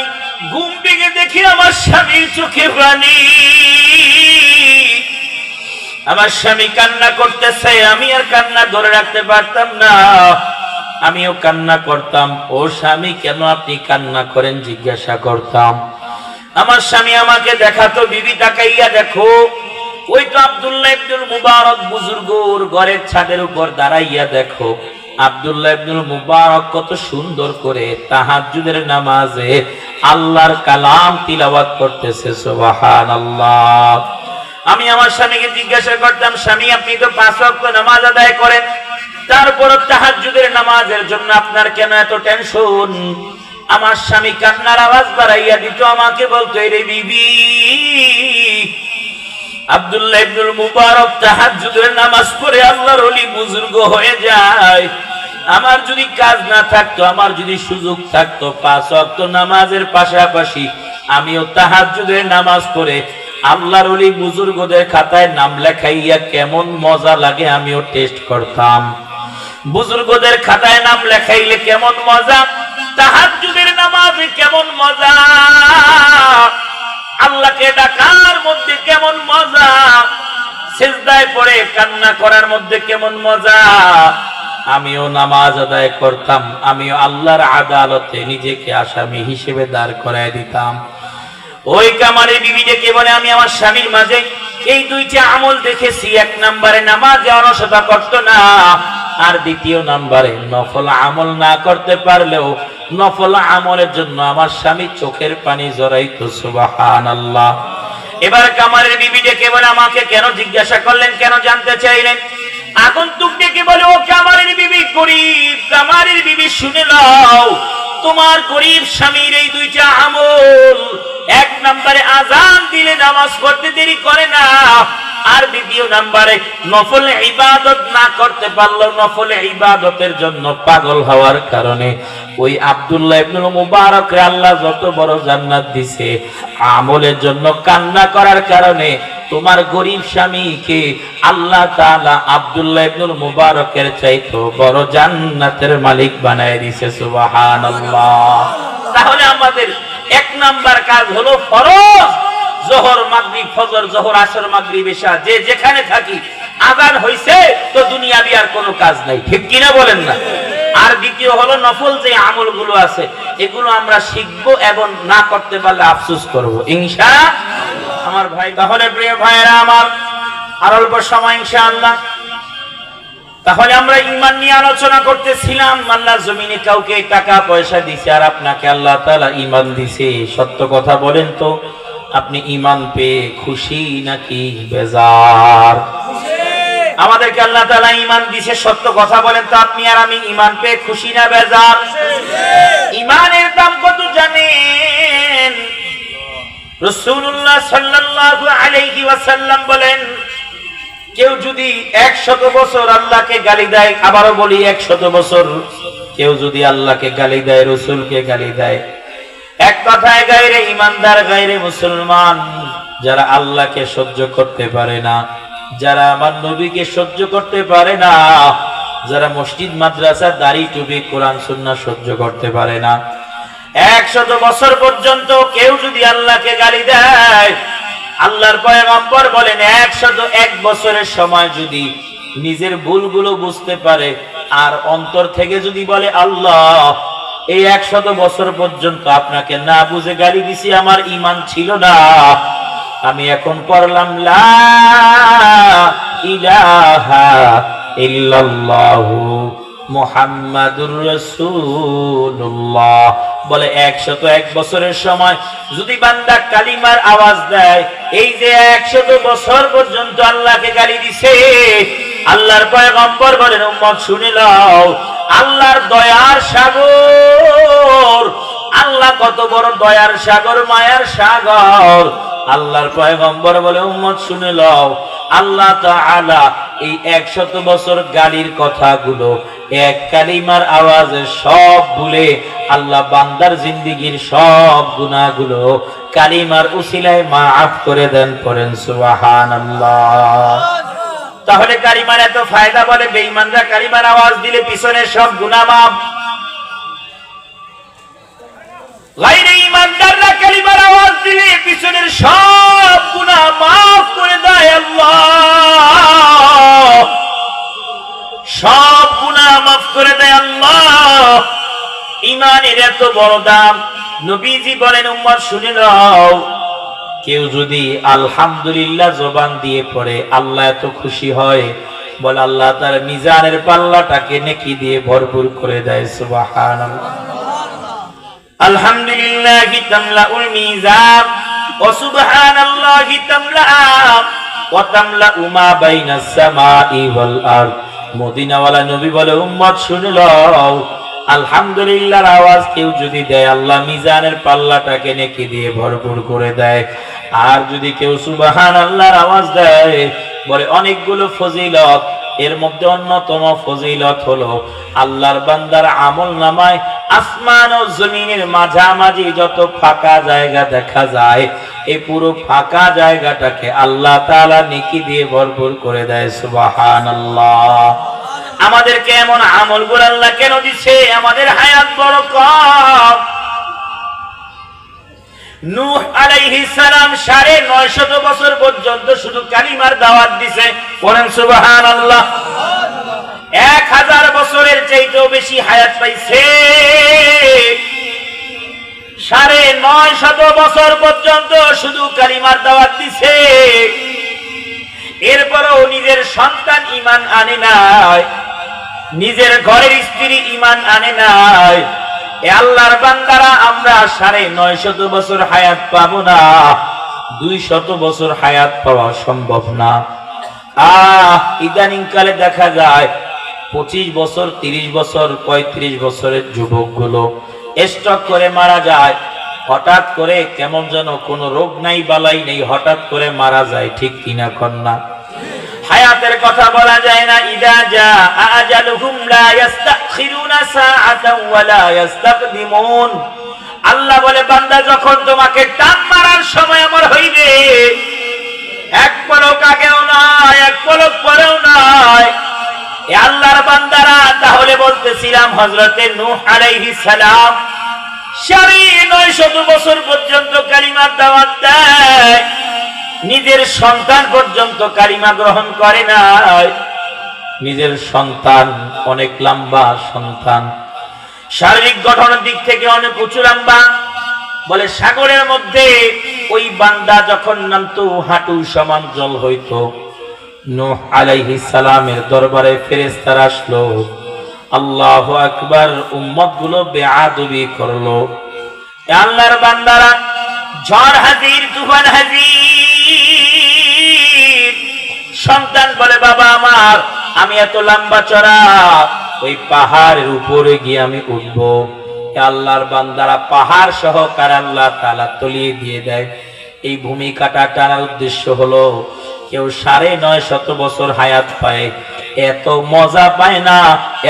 ঘুম ভেঙে দেখি আমার স্বামীর চোখে পানি, আমার স্বামী কান্না করতেছে, আমি আর কান্না ধরে রাখতে পারতাম না, আমিও কান্না করতাম। ও স্বামী, কেন আপনি কান্না করেন জিজ্ঞাসা করতাম। আমার স্বামী আমাকে দেখাতো, বিবি তাকাইয়া দেখো, ওই তো আব্দুল্লাহ ইবনুল মুবারক বুজুর্গর ঘরের ছাদের উপর দাঁড়াইয়া দেখো, আব্দুল্লাহ ইবনুল মুবারক কত সুন্দর করে তাহাজ্জুদের নামাজে আল্লাহর কালাম তিলাওয়াত করতেছে। সুবহানাল্লাহ। আমি আমার স্বামীকে জিজ্ঞাসা করতাম, স্বামী আপনি তো 5 ওয়াক্ত নামাজ আদায় করেন, তারপর তাহাজ্জুদের নামাজের জন্য আপনার কেন এত টেনশন? আমার স্বামী কান্নার আওয়াজ বাড়াইয়া দিত, আমাকে বলতো, রে বিবি, আব্দুল্লাহ ইবনুল মুবারক তাহাজ্জুদের নামাজ পড়ে আল্লাহর ওলি বুজুর্গ হয়ে যায়। আমার যদি কাজ না থাকতো, আমার যদি সুযোগ থাকতো, 5 ওয়াক্ত নামাজের পাশাপাশি আমিও তাহাজ্জুদের নামাজ পড়ে আল্লাহর ওলি বুজুর্গদের খাতায় নাম লেখাইয়া কেমন মজা লাগে আমিও টেস্ট করতাম। বুজুর্গদের খাতায় নাম লেখাইলে কেমন মজা, তাহাজ্জুদের নামাজে কেমন মজা, আল্লাহকে ডাকার মধ্যে কেমন মজা, সিজদায় পড়ে কান্না করার মধ্যে কেমন মজা। আমিও নামাজ আদায় করতাম, আমিও আল্লাহর আদালতে নিজেকে আসামি হিসেবে দাঁড় করায় দিতাম। ওই কামারের বিবি ডেকে বলে, আমি আমার স্বামীর মাঝে এই 2টা আমল দেখেছি। 1 নম্বরে নামাজে অলসতা করতো না, আর 2 নম্বরে নফল আমল না করতে পারলেও নফল আমলের জন্য আমার স্বামী চোখের পানি জড়াইতো। সুবহানাল্লাহ। এবার কামারের বিবি ডেকে বলে, আমাকে কেন জিজ্ঞাসা করলেন, কেন জানতে চাইলেন? আগন্তুক ডেকে বলে, ও কামারের বিবি গরীব, কামারের বিবি শুনে নাও, তোমার গরীব স্বামীর এই 2টা আমল, 1 নম্বরে আজান দিলে নামাজ পড়তে দেরি করে না, আর 2 নম্বরে নফল ইবাদত না করতে পারলো নফল ইবাদতের জন্য পাগল হওয়ার কারণে ওই আব্দুল্লাহ ইবনুল মুবারক রে আল্লাহ যত বড় জান্নাত দিছে, আমলের জন্য কান্না করার কারণে তোমার গরীব স্বামীকে আল্লাহ তাআলা আব্দুল্লাহ ইবনুল মুবারকের চাইতো বড় জান্নাতের মালিক বানায় দিয়েছে। সুবহানাল্লাহ। তাহলে আমাদের 1 নাম্বার কাজ হলো ফরজ, যোহর মাগরিব ফজর, যোহর আসর মাগরিব এশা, যে যেখানে থাকি আযান হইছে তো দুনিয়াবি আর কোনো কাজ নাই, ঠিক কিনা বলেন না? আর 2 হলো নফল যে আমলগুলো আছে এগুলো আমরা শিখবো এবং না করতে পারলে আফসোস করব ইনশাআল্লাহ। আমার ভাই, তাহলে প্রিয় ভাইরা আমার, আর অল্প সময় ইনশাআল্লাহ। তাহলে আমরা ঈমান নিয়ে আলোচনা করতেছিলাম। আল্লাহ জমিনে কাউকে টাকা পয়সা দিছে আর আপনাকে আল্লাহ তাআলা ঈমান দিছে। সত্য কথা বলেন তো, আপনি ঈমান পেয়ে খুশি নাকি বেজার? আমাদেরকে আল্লাহ তাআলা ঈমান দিছে, সত্য কথা বলেন তো, আপনি আর আমি ঈমান পেয়ে খুশি না বেজার? ঈমানের দাম কত জানেন? রাসূলুল্লাহ সাল্লাল্লাহু আলাইহি ওয়াসাল্লাম বলেন, কেউ যদি 100 বছর আল্লাহকে গালি দেয়, আবারও বলি 100 বছর কেউ যদি আল্লাহকে গালি দেয়, রাসূলকে গালি দেয়, এক কথায় গায়রে ঈমানদার, গায়রে মুসলমান, যারা আল্লাহকে সহ্য করতে পারে না, যারা আমার নবীকে সহ্য করতে পারে না, যারা মসজিদ মাদ্রাসা দাড়ি টুপি কোরআন সুন্নাহ সহ্য করতে পারে না, 100 বছর পর্যন্ত কেউ যদি আল্লাহকে গালি দেয়, আল্লাহর পয়গম্বর বলেন 101 বছরের সময় যদি নিজের ভুলগুলো বুঝতে পারে আর অন্তর থেকে যদি বলে, আল্লাহ এই 100 বছর পর্যন্ত আপনাকে না বুঝে গালি দিছি, আমার ঈমান ছিল না, আমি এখন পড়লাম লা ইলাহা ইল্লাল্লাহু মুহাম্মাদুর রাসূলুল্লাহ, বলে 101 বছরের সময় যদি বান্দা কালিমার আওয়াজ দেয়, এই যে 100 বছর পর্যন্ত আল্লাহকে গালি দিছে, আল্লাহর পয়গম্বর বলেন, উম্মত শুনে নাও, আল্লাহর দয়ার সাগর, আল্লাহ কত বড় দয়ার সাগর, মায়ার সাগর। আল্লাহর পয়গম্বর বলে, উম্মত শুনে নাও, আল্লাহ তাআলা এই 100 বছর গালির কথাগুলো এক কালিমার আওয়াজে সব ভুলে আল্লাহ বান্দার জিন্দেগীর সব গুনাহগুলো কালিমার উসিলায় মাফ করে দেন। পড়েন সুবহানাল্লাহ। তাহলে কালিমার এত ফায়দা, বলে বেঈমানরা কালিমার আওয়াজ দিলে পিছনের সব গুনাহ মাফ, গায়রে ঈমানদাররা কালিমার আওয়াজ দিলে পিছনের সব গুনাহ মাফ করে দেয় আল্লাহ, সব গুনাহ মাফ করে দেয় আল্লাহ। ঈমানের এত বড় দাম। নবীজি বলেন, উম্মত শুনে নাও, কেউ যদি আলহামদুলিল্লাহ জবান দিয়ে পড়ে আল্লাহ এত খুশি হয়, বলে আল্লাহ তার মিজানের পাল্লাটাকে নেকি দিয়ে ভরপুর করে দেয়। সুবহানাল্লাহ। আলহামদুলিল্লাহি তামলাউল মিজান ওয়া সুবহানাল্লাহি তামলা ওয়া তামলাউ মা বাইনাস সামাই ওয়াল আরদ মদিনাওয়ালা নবী বলে, উম্মত শুনে লও, আলহামদুলিল্লাহর আওয়াজ কেউ যদি দেয় আল্লাহ মিজানের পাল্লাটাকে নেকি দিয়ে ভরপুর করে দেয়। আর যদি কেউ সুবহানাল্লাহর আওয়াজ দেয়, বলে অনেকগুলো ফজিলত, এর মধ্যে অন্যতম ফজিলত হলো আল্লাহর বান্দার আমল নামায় আসমান ও জমিনের মাঝামাঝি যত ফাঁকা জায়গা দেখা যায়, এই পুরো ফাঁকা জায়গাটাকে আল্লাহ তাআলা নেকি দিয়ে ভরপুর করে দেয়। সুবহানাল্লাহ। আমাদেরকে এমন আমলগুলো আল্লাহ কেন দিচ্ছে? আমাদের হায়াত বড় কম। নূহ আলাইহিস সালাম ৯৫০ বছর পর্যন্ত শুধু কালিমার দাওয়াত দিছে। বলেন সুবহানাল্লাহ। ১০০০ বছরের চাইতেও বেশি হায়াত পাইছে। ৯৫০ বছর পর্যন্ত শুধু কালিমার দাওয়াত দিছে। এরপরও নিজের সন্তান ঈমান আনে নাই, নিজের ঘরের স্ত্রী ঈমান আনে নাই। এ আল্লাহর বান্দারা, আমরা ৯৫০ বছর হায়াত পাবো না, ২০০ বছর হায়াত পাওয়া সম্ভব না। ইদানিং কালে দেখা যায় ২৫ বছর, ৩০ বছর, ৩৫ বছরের যুবকগুলো স্ট্রোক করে মারা যায়। হঠাৎ করে কেমন যেন কোনো রোগ নাই, বালাই নেই, হঠাৎ করে মারা যায়। ঠিক কিনা কন্যা? হায়াতের কথা বলা যায় না। ইদা জা আজালুহুম লা ইস্তাখিরুনা সাআতান ওয়া লা ইস্তাকদিমুন। আল্লাহ বলে, বান্দা যখন তোমাকে টান মারার সময় আমার হইবে, এক পলক আগেও নয়, এক পলক পরেও নয়। এ আল্লাহর বান্দারা, তাহলে বলতেছিলাম হযরতে নূহ আলাইহিস সালাম ৯৫০ বছর পর্যন্ত কালিমার দাওয়াত দেয়, নিজের সন্তান পর্যন্ত কালিমা গ্রহণ করে নাই। নিজের সন্তান অনেক লম্বা সন্তান, শারীরিক গঠনের দিক থেকে অনেক উঁচু লম্বা। বলে সাগরের মধ্যে ওই বান্দা যখন নামতো হাঁটু সমান জল হইতো। নূহ আলাইহিস সালামের দরবারে ফেরেশতারা আসলো, আল্লাহু আকবার, উম্মত গুলো বেয়াদবি করলো। আল্লাহর বান্দারা, ঝড় হাজির, তুফান হাজির। সন্তান বলে, বাবা আমার, আমি এত লম্বা চড়া, ওই পাহাড়ের উপরে গিয়ে আমি উঠবো। আল্লাহর বান্দারা পাহাড় সহকারে আল্লাহ তাআলা তলিয়ে দিয়ে দেয়। এই ভূমিকাটা টানার উদ্দেশ্য হলো, কেউ ৯৫০ বছর হায়াত পায়, এত মজা পায় না,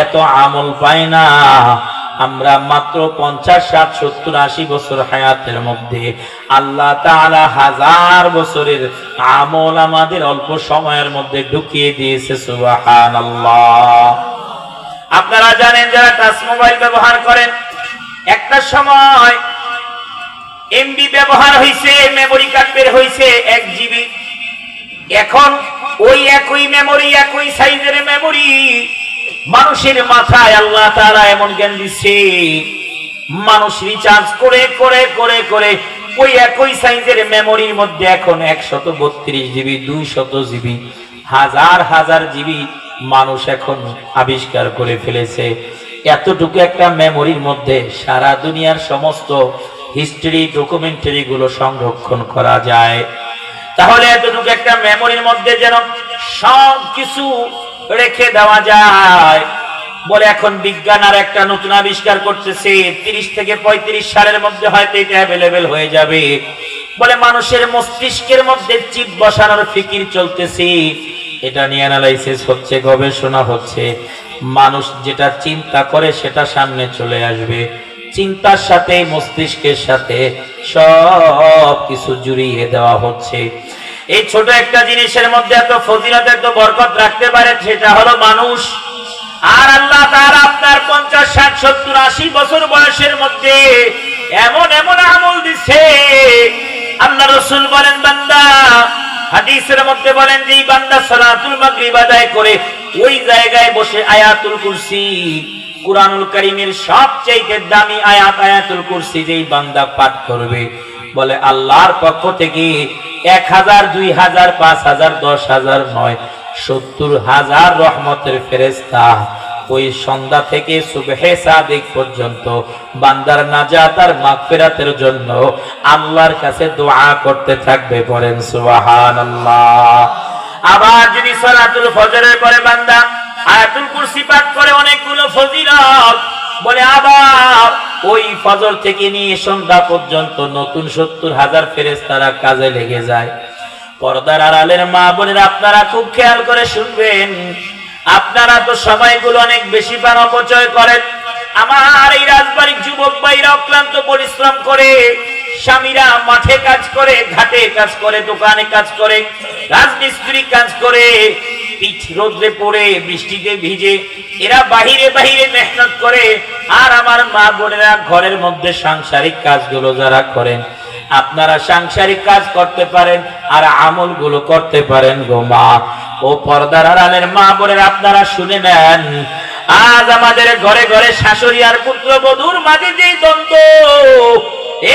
এত আমল পায় না। আমরা মাত্র ৫০, ৬০, ৭০, ৮০ বছর হায়াতের মধ্যে আল্লাহ তাআলা ১০০০ বছরের আমল আমাদের অল্প সময়ের মধ্যে ঢুকিয়ে দিয়েছে। সুবহানাল্লাহ। আপনারা জানেন, যারা টাচ মোবাইল ব্যবহার করেন, একটা সময় এমবি ব্যবহার হয়েছে, মেমোরি কার্ড বের হয়েছে ১ জিবি। এখন ওই একই মেমোরি, একই সাইজের মেমোরি মানুষের মাথায় আল্লাহ তাআলা এমন জ্ঞান দিচ্ছে, মানুষ রিচার্জ করে করে করে করে ওই একই সাইজের মেমোরির মধ্যে এখন ১৩২ জিবি, ২০০ জিবি, হাজার হাজার জিবি মানুষ এখন আবিষ্কার করে ফেলেছে। এতটুকু একটা মেমোরির মধ্যে সারা দুনিয়ার সমস্ত হিস্ট্রি, ডকুমেন্টারি গুলো সংরক্ষণ করা যায়। তাহলে এতটুকু একটা মেমোরির মধ্যে যেন সব কিছু রেখে দেওয়া যায়। বলে এখন বিজ্ঞান আর একটা নতুন আবিষ্কার করতেছে, ৩০ থেকে ৩৫ সালের মধ্যে হয়তো এটা অ্যাভেলেবেল হয়ে যাবে। বলে মানুষের মস্তিষ্কের মধ্যে চিপ বসানোর ফিকির চলতেছে, এটা নিয়ে অ্যানালাইসিস হচ্ছে, গবেষণা হচ্ছে। মানুষ যেটা চিন্তা করে সেটা সামনে চলে আসবে। চিন্তার সাথে মস্তিষ্কের সাথে সব কিছু জুড়িয়ে দেওয়া হচ্ছে। এই ছোট একটা জিনিসের মধ্যে এত ফজিলত, এত বরকত রাখতে পারে, সেটা হলো মানুষ। আর আল্লাহ তাআলা আপনার ৫০, ৬০, ৭০, ৮০ বছর বয়সের মধ্যে এমন এমন আমল দিচ্ছে। আল্লাহ রাসূল বলেন, বান্দা, হাদিসের মধ্যে বলেন যে এই বান্দা সালাতুল মাগরিব আদায় করে ওই জায়গায় বসে আয়াতুল কুরসি, কুরআনুল কারীমের সবচেয়ে দামি আয়াত আয়াতুল কুরসি যেই বান্দা পাঠ করবে, বলে আল্লাহর পক্ষ থেকে ১০০০, ২০০০, ৫০০০, ১০০০০ নয়, ৭০০০০ রহমতের ফেরেশতা ওই সন্ধ্যা থেকে সুবহে সাদিক পর্যন্ত বান্দার নাজাত আর মাগফিরাতের জন্য আল্লাহর কাছে দোয়া করতে থাকবে। পড়েন সুবহানাল্লাহ। আবার যদি সালাতুল ফজরের পরে বান্দা আয়াতুল ফজর থেকে নিয়ে সন্ধ্যা পর্যন্ত নতুন 70,000 ফেরেশতারা কাজে লেগে যায়। পর্দার আড়ালের মা বোনেরা আপনারা খুব খেয়াল করে শুনবেন। আপনারা তো সময়গুলো অনেক বেশি পান, অপচয় করেন। আমার এই রাজবাড়ির যুবক ভাইরা অক্লান্ত পরিশ্রম করে, স্বামীরা মাঠে কাজ করে, ঘাটে কাজ করে, দোকানে কাজ করে, রাজমিস্ত্রি কাজ করে, পিঠ রোদ্রে পড়ে, বৃষ্টিতে ভিজে এরা বাহিরে বাহিরে মেহনত করে। আর আমার মা বোনেরা ঘরের মধ্যে সাংসারিক কাজগুলো যারা করেন, আপনারা সাংসারিক কাজ করতে পারেন আর আমলগুলো করতে পারেন গো মা। ও পর্দার আড়ালের মা বোনেরা আপনারা শুনে নেন, আজ আমাদের ঘরে ঘরে শাশুড়ি আর পুত্রবধূর মাঝে যেই দ্বন্দ্ব,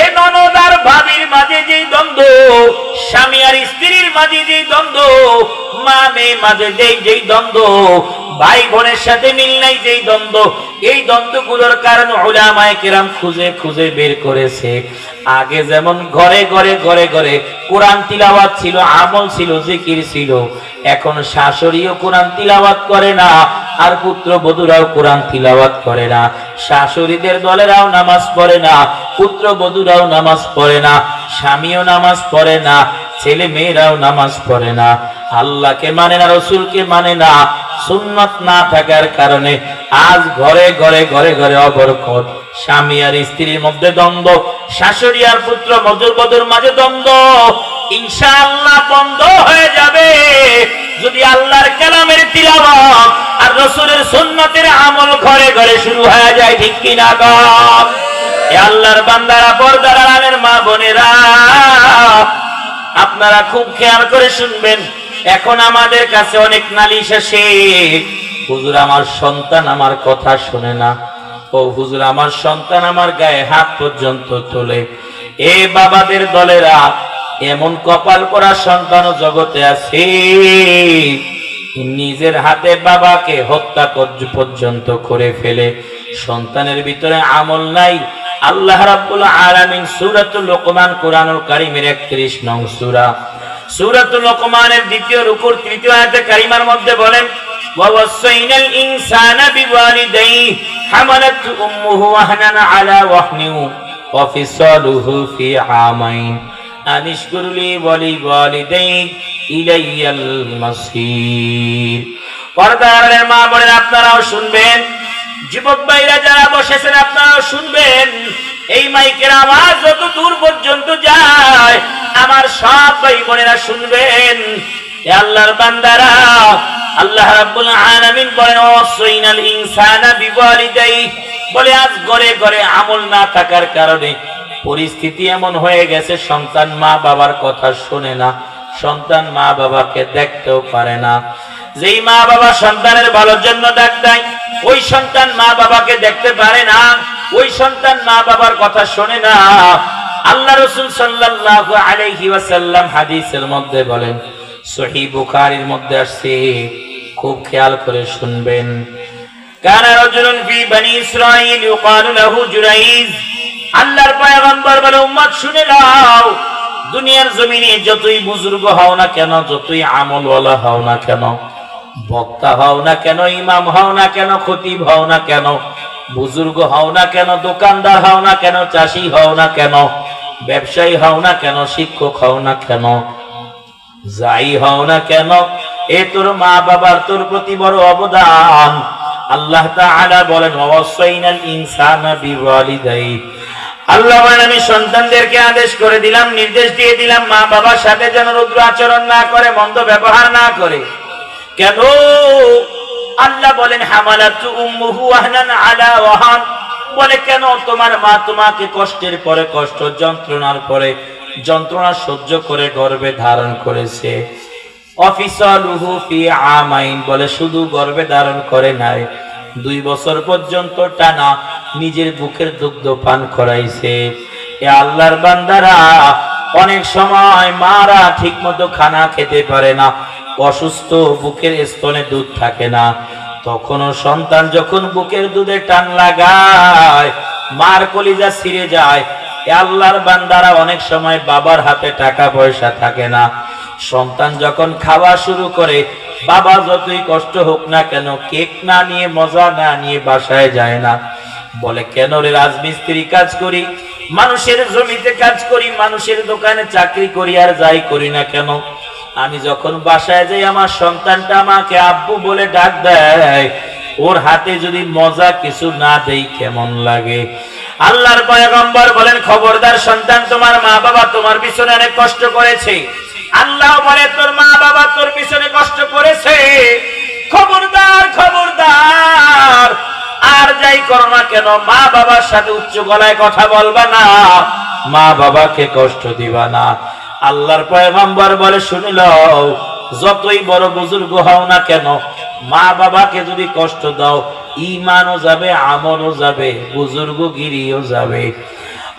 এ ননদ আর ভাবির মাঝে যেই দ্বন্দ্ব, স্বামী আর স্ত্রীর মাঝে যেই দ্বন্দ্ব, মা মেয়ে মাঝে যেই দ্বন্দ্ব, ভাই বোনের সাথে মিল নাই যেই দ্বন্দ্ব, এই দ্বন্দ্বগুলোর কারণ উলামায়ে কেরাম খুঁজে খুঁজে বের করেছে। আগে যেমন ঘরে ঘরে ঘরে ঘরে কোরআন তিলাওয়াত ছিল, আমল ছিল, জিকির ছিল, এখন শাশুড়িও কোরআন তিলাওয়াত করে না আর পুত্রবধূরাও কোরআন তিলাওয়াত করে না। শাশুড়িদের দলেরাও নামাজ পড়ে না, পুত্রবধূরাও নামাজ পড়ে না, স্বামীও নামাজ পড়ে না, ছেলে মেয়েরাও নামাজ পড়ে না, আল্লাহকে মানে না, রসুলকে মানে না। সুন্নাত না থাকার কারণে আজ ঘরে ঘরে ঘরে ঘরে অবরকত, স্বামী আর স্ত্রীর মধ্যে দ্বন্দ্ব, শাশুড়ি আর পুত্র বধূর মাঝে দ্বন্দ্ব। ইনশাআল্লাহ বন্ধ হয়ে যাবে যদি আল্লাহর কালামের তিলাওয়াত আর রাসূলের সুন্নাতের আমল ঘরে ঘরে শুরু হয়ে যায়। ঠিক কি না গো? এ আল্লাহর বান্দারা, পর্দার আড়ালের মা বোনেরা, আপনারা খুব খেয়াল করে শুনবেন। এখন আমাদের কাছে অনেক নালিশ আসে, হুজুর আমার সন্তান আমার কথা শুনে না, ও হুজুর আমার সন্তান আমার গায়ে হাত পর্যন্ত তোলে। এ বাবাদের দলেরা, এমন কপাল করা সন্তানও জগতে আছে, নিজের হাতে বাবাকে হত্যা পর্যন্ত করে ফেলে। সন্তানের ভিতরে আমল নাই। আল্লাহ রাব্বুল আলামিন সূরাতুল লোকমান, কোরআনুল কারীমের 31 নং সূরা, সূরাতুল লোকমানের 2 রুকুর 3 আয়াতে কারিমার মধ্যে বলেন, ওয়াসাইনাল ইনসানা বিওয়ালিদাইহি হামালাতহু উম্মুহু ওয়াহনান আলা ওয়াহনিন ওয়া ফিসালুহু ফি আমাইন আনিশকুরলি ওয়ালিদাইক ইলাইয়াল মাসির। পর্দার মা বোনেরা আপনারাও শুনবেন, যুবক ভাইরা যারা বসেছেন আপনারাও শুনবেন। এই মাইকের আওয়াজ যত দূর পর্যন্ত যায় আমার সব ভাই বোনেরা শুনবেন। এ আল্লাহর বান্দারা, আল্লাহ রাব্বুল আলামিন বলেন, ওয়াসাইনাল ইনসানা বিওয়ালিদাইহি, বলে আজ ঘরে ঘরে আমল না থাকার কারণে পরিস্থিতি এমন হয়ে গেছে, সন্তান মা বাবার কথা শোনে না, সন্তান মা বাবাকে দেখতেও পারে না। যেই মা বাবা সন্তানের ভালোর জন্য ডাক দেয়, ওই সন্তান মা বাবাকে দেখতে পারে না, ওই সন্তান মা বাবার কথা শোনে না। আল্লাহ রাসূল সাল্লাল্লাহু আলাইহি ওয়াসাল্লাম হাদিসের মধ্যে বলেন, সহিহ বুখারীর মধ্যে আসছে, খুব খেয়াল করে শুনবেন। কানা রাজুলুন ফি বনি ইসরাঈল ইউকালু লাহু জুরাইজ। আল্লাহর পয়গম্বর বলে, উম্মত শুনে নাও, দুনিয়ার জমিনে যতই বুজুর্গ হও না কেন, যতই আমলওয়ালা হও না কেন, বক্তা হও না কেন, ইমাম হও না কেন, খতিব হও না কেন, বুজুর্গ হও না কেন, দোকানদার হও না কেন, চাষি হও না কেন, ব্যবসায়ী হও না কেন, শিক্ষক হও না কেন, যাই হও না কেন, এ তোর মা বাবার তোর প্রতি বড় অবদান। আল্লাহ তাআলা বলেন, ওয়াসাইনাল ইনসানা বিওয়ালিদাইহি। আল্লাহ বলেন, আমি সন্তানদেরকে আদেশ করে দিলাম, নির্দেশ দিয়ে দিলাম, মা বাবার সাথে যেন রুদ্র আচরণ না করে, মন্দ ব্যবহার না করে। কেন? আল্লাহ বলেন, হামালাতু উম্মুহু ওয়াহনান আলা ওয়াহান, বলে কেন? তোমার মা তোমাকে কষ্টের পরে কষ্ট, যন্ত্রণার পরে যন্ত্রণা সহ্য করে গর্ভে ধারণ করেছে। অফিসালুহু ফি আমাইন, বলে শুধু গর্ভে ধারণ করে নাই, 2 বছর পর্যন্ত টানা নিজের বুকের দুগ্ধ পান করাইছে। এ আল্লাহর বান্দারা, অনেক সময় মারা ঠিক মতো খানা খেতে পারে না, অসুস্থ, বুকের স্তনে দুধ থাকে না, তখনও সন্তান যখন বুকের দুধে টান লাগায়, মার কলিজা ছিঁড়ে যায়। এ আল্লাহর বান্দারা, অনেক সময় বাবার হাতে টাকা পয়সা থাকে না, সন্তান যখন খাওয়া শুরু করে, বাবা যতই কষ্ট হোক না কেন, কেক না নিয়ে, মজা না নিয়ে বাসায় যায় না। বলে কেন রে? রাজমিস্ত্রি কাজ করি, মানুষের জমিতে কাজ করি, মানুষের দোকানে চাকরি করি, আর যাই করি না কেন, আমি যখন বাসায় যাই আমার সন্তানটা আমাকে আব্বু বলে ডাক দেয়, ওর হাতে যদি মজা কিছু না দেই কেমন লাগে? আল্লাহর পয়গম্বর বলেন, খবরদার সন্তান, তোমার মা বাবা তোমার পিছনে অনেক কষ্ট করেছে। আল্লাহ বলে, তোর মা বাবা তোর পিছনে কষ্ট করেছে, খবরদার খবরদার, আর যাই করো না কেন মা বাবার সাথে উচ্চ গলায় কথা বলবা না, মা বাবাকে কষ্ট দিবা না। আল্লাহর পয়গম্বর বলে, শুনে লও, যতই বড় বুজুর্গ হও না কেন, মা বাবাকে যদি কষ্ট দাও, ঈমানও যাবে, আমলও যাবে, বুজুর্গগিরিও যাবে।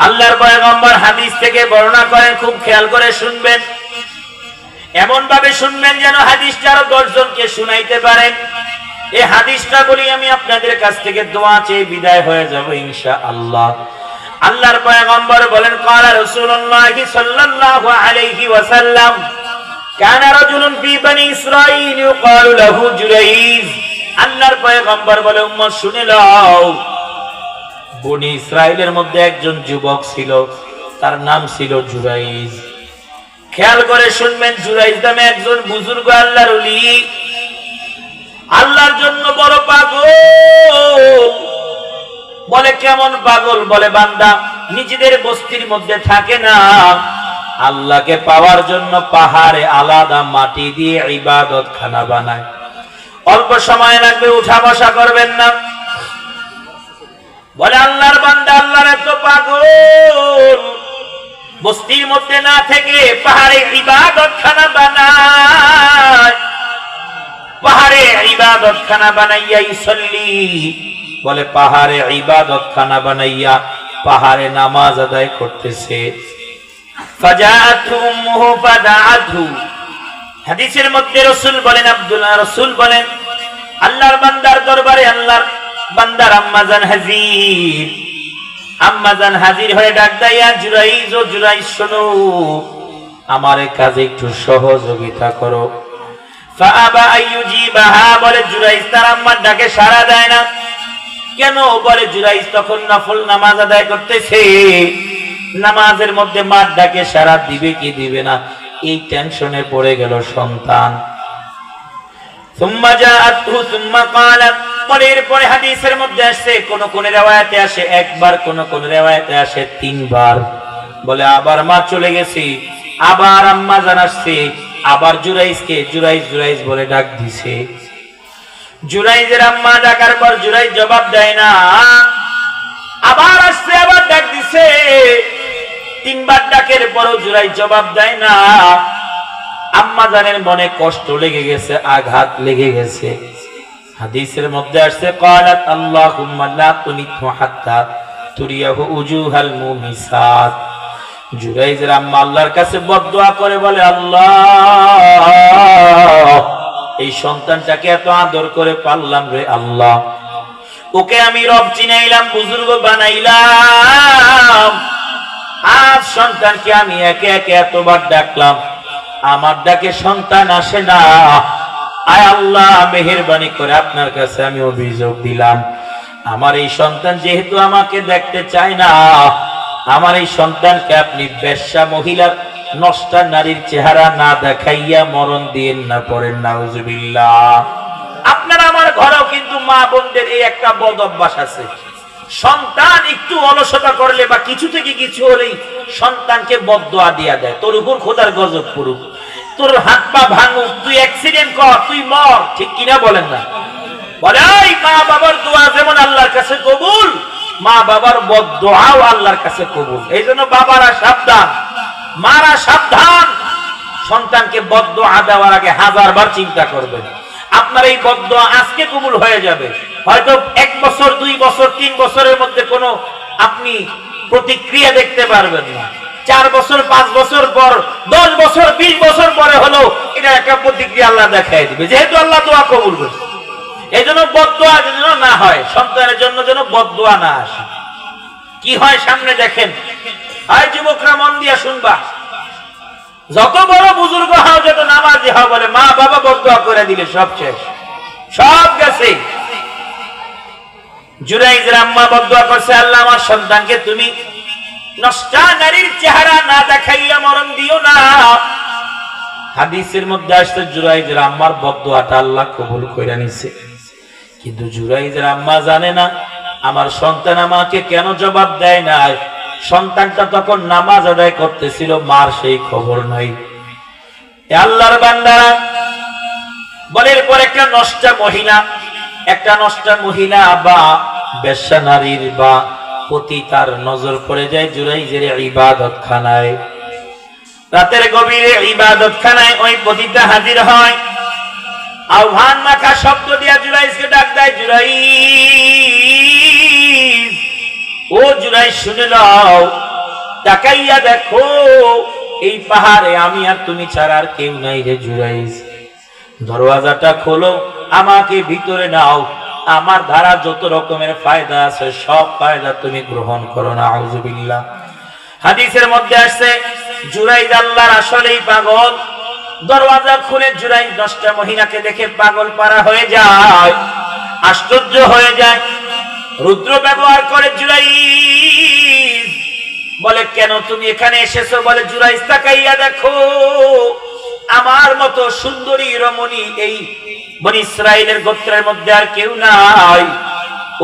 আল্লাহর পয়গম্বর হাদিস থেকে বর্ণনা করেন, খুব খেয়াল করে শুনবেন, এমন ভাবে শুনবেন যেন হাদিসটা আরো 10 জনকে শুনাইতে পারেন। এই হাদিসটা বলি আমি আপনাদের কাছ থেকে দোয়া চেয়ে বিদায় হয়ে যাব ইনশাআল্লাহ। আল্লাহর পয়গম্বর বলেন, ক্বালা রাসূলুল্লাহ সাল্লাল্লাহু আলাইহি ওয়াসাল্লাম, কানা রাজুলুন ফি বনি ইসরাঈল ইউকালু লাহু জুরাইজ। আল্লাহর পয়গম্বর বলে, উম্মত শুনে লও, বনি ইসরাইলের মধ্যে একজন যুবক ছিল, তার নাম ছিল জুরাইজ। খেয়াল করে শুনবেন, জুরাইজ নামে একজন বুজুর্গ আল্লাহর ওলি, আল্লাহর জন্য বড় পাগল। বলে কেমন পাগল? বলে বান্দা নিজেদের বস্তির মধ্যে থাকে না, আল্লাহকে পাওয়ার জন্য পাহাড়ে আলাদা মাটি দিয়ে ইবাদত খানা বানায়। অল্প সময় লাগবে, উঠা বসা করবেন না। বলে আল্লাহর বান্দা আল্লাহর এত পাগল, বস্তির মধ্যে না থেকে পাহাড়ে ইবাদত খানা বানায়, পাহাড়ে ইবাদত খানা বানাইয়া ইসল্লি, বলে পাহাড়ে ইবাদত খানা বানাইয়া পাহাড়ে নামাজ আদায় করতেছে। ফাজাআতহু উম্মুহু ফাদাআতহু। হাদিসের মধ্যে রাসূল বলেন, আব্দুল্লাহ রাসূল বলেন, আল্লাহর বান্দার দরবারে আল্লাহর বান্দার আম্মাজান হাজির, আম্মাজান হাজির হয়ে ডাক দেয়, জুরাইজ, ও জুরাইজ শোনো, আমার এই কাজে একটু সহযোগিতা করো। ফাআবা আইয়ুজিবাহা। বলে জুরাইজ তার আম্মার ডাকে সাড়া দেয় না। কেন? বলে জুরাইজ তখন নফল নামাজ আদায় করতেছে, নামাজের মধ্যে মার ডাকে সাড়া দিবে কি দিবে না, এই টেনশনে পড়ে গেল সন্তান। সুম্মা জাআতহু সুম্মা ক্বালাত। পরে এরপরে হাদিসের মধ্যে আসছে, কোন কোন riwayate আসে একবার, কোন কোন riwayate আসে 3 বার। বলে আবার মা চলে গেছি, আবার আম্মা জান আসছে, আবার জুরাইজকে জুরাইজ জুরাইজ বলে ডাক দিছে। জুরাইজের আম্মা ডাকার পর জুরাইজ জবাব দেয় না, আবার আসছে, আবার ডাক দিছে, 3 বার ডাকের পরও জুরাইজ জবাব দেয় না। আম্মা জানের মনে কষ্ট লেগে গেছে, আঘাত লেগে গেছে। হাদিসের মধ্যে আসছে, ক্বালাত আল্লাহুম্মা লা তুনিতহু হাত্তা তুরিয়াহু উজুহাল মুমিসাত। জুরাইজের আম্মা আল্লাহর কাছে বদদুয়া করে বলে, আল্লাহ, এই সন্তানটাকে এত আদর করে পাললাম রে আল্লাহ, ওকে আমি রব চিনাইলাম, বুজুর্গ বানাইলাম, আজ সন্তানকে আমি একে একে এতবার ডাকলাম, আমার ডাকে সন্তান আসে না। আয় আল্লাহ, মেহেরবানি করে আপনার কাছে আমি অভিযোগ দিলাম, আমার এই সন্তান যেহেতু আমাকে দেখতে চায় না, আমার এই সন্তানকে আপনি বেশ্যা মহিলার, নষ্টা নারীর চেহারা না দেখাইয়া মরণ দিয়েন না, পড়েন নাউজুবিল্লাহ। আপনার আমার ঘরেও কিন্তু মা বোনদের এই একটা বদ অভ্যাস আছে, সন্তান একটু অলসতা করলে বা কিছু থেকে কিছু হলেই সন্তানকে বদদোয়া দিয়া দেয়, তোর উপর খোদার গজব পড়ুক, তোর হাত পা ভাঙুক, তুই অ্যাক্সিডেন্ট কর, তুই মর, ঠিক কিনা বলেন না? বলে এই মা বাবার দোয়া যেমন আল্লাহর কাছে কবুল, মা বাবার বদদোয়াও আল্লাহর কাছে কবুল। এই জন্য বাবারা সাবধান, মারা সাবধান, সন্তানকে বদদোয়া দেওয়ার আগে 1000 বার চিন্তা করবেন। আপনার এই বদদোয়া আজকে কবুল হয়ে যাবে, হয়তো 1 বছর 2 বছর 3 বছরের মধ্যে কোনো আপনি প্রতিক্রিয়া দেখতে পারবেন না, 4 বছর 5 বছর পর, 10 বছর 20 বছর পরে হলো এটা একটা প্রতিক্রিয়া আল্লাহ দেখাই দিবে, যেহেতু আল্লাহ দোয়া কবুল করছে। এই জন্য বদদোয়া যেন না হয়, সন্তানের জন্য যেন বদদোয়া না আসে। কি হয় সামনে দেখেন। আর যুবকরা মন দিয়া শুনবা, যত বড় বুজুর্গ হও, যত নামাজি হও, বলে মা বাবা বদদোয়া করে দিলে সব শেষ, সব গেছে। জুরাইজের আম্মা বদদুয়া করছে, আল্লাহ আমার সন্তানকে তুমি নষ্টা নারীর চেহারা না দেখাইয়া মরণ দিও না। হাদিসের মধ্যে আসছে জুরাইজের আম্মার বদদুয়াটা আল্লাহ কবুল কইরা নিছে। কিন্তু জুরাইজের আম্মা জানে না আমার সন্তান আমাকে কেন জবাব দেয় না। সন্তানটা তখন নামাজ আদায় করতেছিল, মার সেই খবর নাই। আল্লাহর বান্দারা বলে, এরপর একটা নষ্টা মহিলা বা বেশ্যা নারীর বা পতি তার নজর পড়ে যায় জুরাইজের ইবাদত খানায়। রাতের গভীরে ইবাদত খানায় ওই পতিতা হাজির হয়, আহ্বান মাখা শব্দ দিয়া জুরাইজকে ডাক দেয়, জুরাইজ, ও জুরাইজ শুনে নাও, তাকাইয়া দেখো এই পাহাড়ে আমি আর তুমি ছাড়া আর কেউ নাই রে জুরাইজ। দরওয়াজাটা খোলো, আমাকে ভিতরে নাও, আমার দ্বারা যত রকমের ফায়দা আছে সব ফায়দা তুমি গ্রহণ করো। নাউযুবিল্লাহ। হাদিসের মধ্যে আসছে জুরাইজ আল্লাহর আসলেই পাগল। দরওয়াজা খুলে জুরাইজ দশটা মহিলাকে দেখে পাগল পারা হয়ে যায়, আশ্চর্য হয়ে যায়, রুদ্র ব্যবহার করে জুরাইজ বলে, কেন তুমি এখানে এসেছো? বলে, জুরাইজ তাকাইয়া দেখো আমার মতো সুন্দরী রমণী এই বনি ইসরাইলের গোত্রের মধ্যে আর কেউ নাই।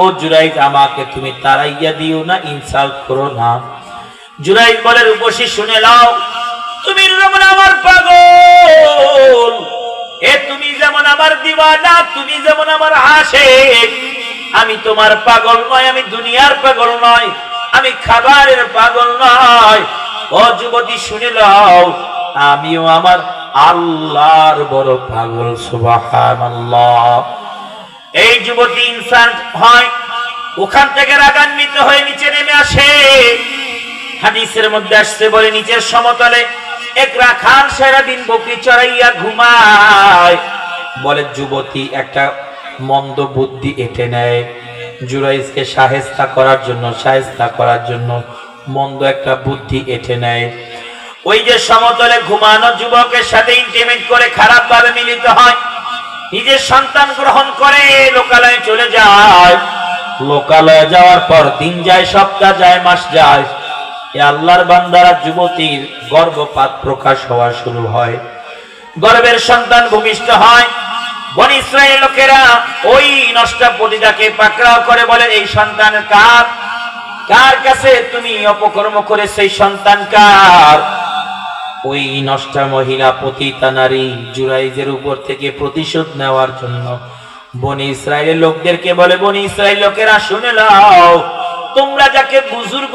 ও জুরাইজ, আমাকে তুমি তাড়াইয়া দিও না, ইনসাল্ট করো না। জুরাইজ বলে, রূপসী শুনে নাও, তুমি যেমন আমার পাগল, তুমি যেমন আমার দিওয়ানা, তুমি যেমন আমার আশিক, আমি তোমার পাগল নয়, আমি দুনিয়ার পাগল নয়, আমি খাবারের পাগল নয়। ও যুবতী শুনে নাও, আমিও আমার আল্লাহর বড় পাগল। সুবহানাল্লাহ। এই যুবতী ইনসান হয়, ওখান থেকে রাগান্বিত হয়ে নিচে নেমে আসে। হাদিসের মধ্যে আসছে, বলে নিচের সমতলে এক রাখাল সারাদিন বকরি চড়াইয়া ঘুমায়। বলে যুবতী একটা মন্দ বুদ্ধি এঁটে নেয় জুরাইজকে শায়েস্তা করার জন্য মন্দ একটা বুদ্ধি এঁটে নেয়। ওই যে সমতলে ঘুমানো যুবকের সাথে ইন্টিমেট করে খারাপ ভাবে মিলিত হয়, নিজের সন্তান গ্রহণ করে লোকালয়ে চলে যায়। লোকালয়ে যাওয়ার পর দিন যায়, সপ্তাহ যায়, মাস যায়। আল্লাহর বান্দারা যুবতীর গর্ভপাত প্রকাশ হওয়া শুরু হয়, গর্ভের সন্তান ভূমিষ্ঠ হয়। বনি ইসরাইল লোকেরা ওই নষ্টা পতিতাকে পাকড়াও করে বলে, এই সন্তান কার? কার কাছে তুমি অপকর্ম করে? সেই সন্তান কার? ওই নষ্টা মহিলা পতিতা নারী জুরাইজের উপর থেকে প্রতিশোধ নেওয়ার জন্য বনি ইসরাইলের লোকদেরকে বলে, বনি ইসরাইল লোকেরা শুনে নাও, তোমরা যাকে বুজুর্গ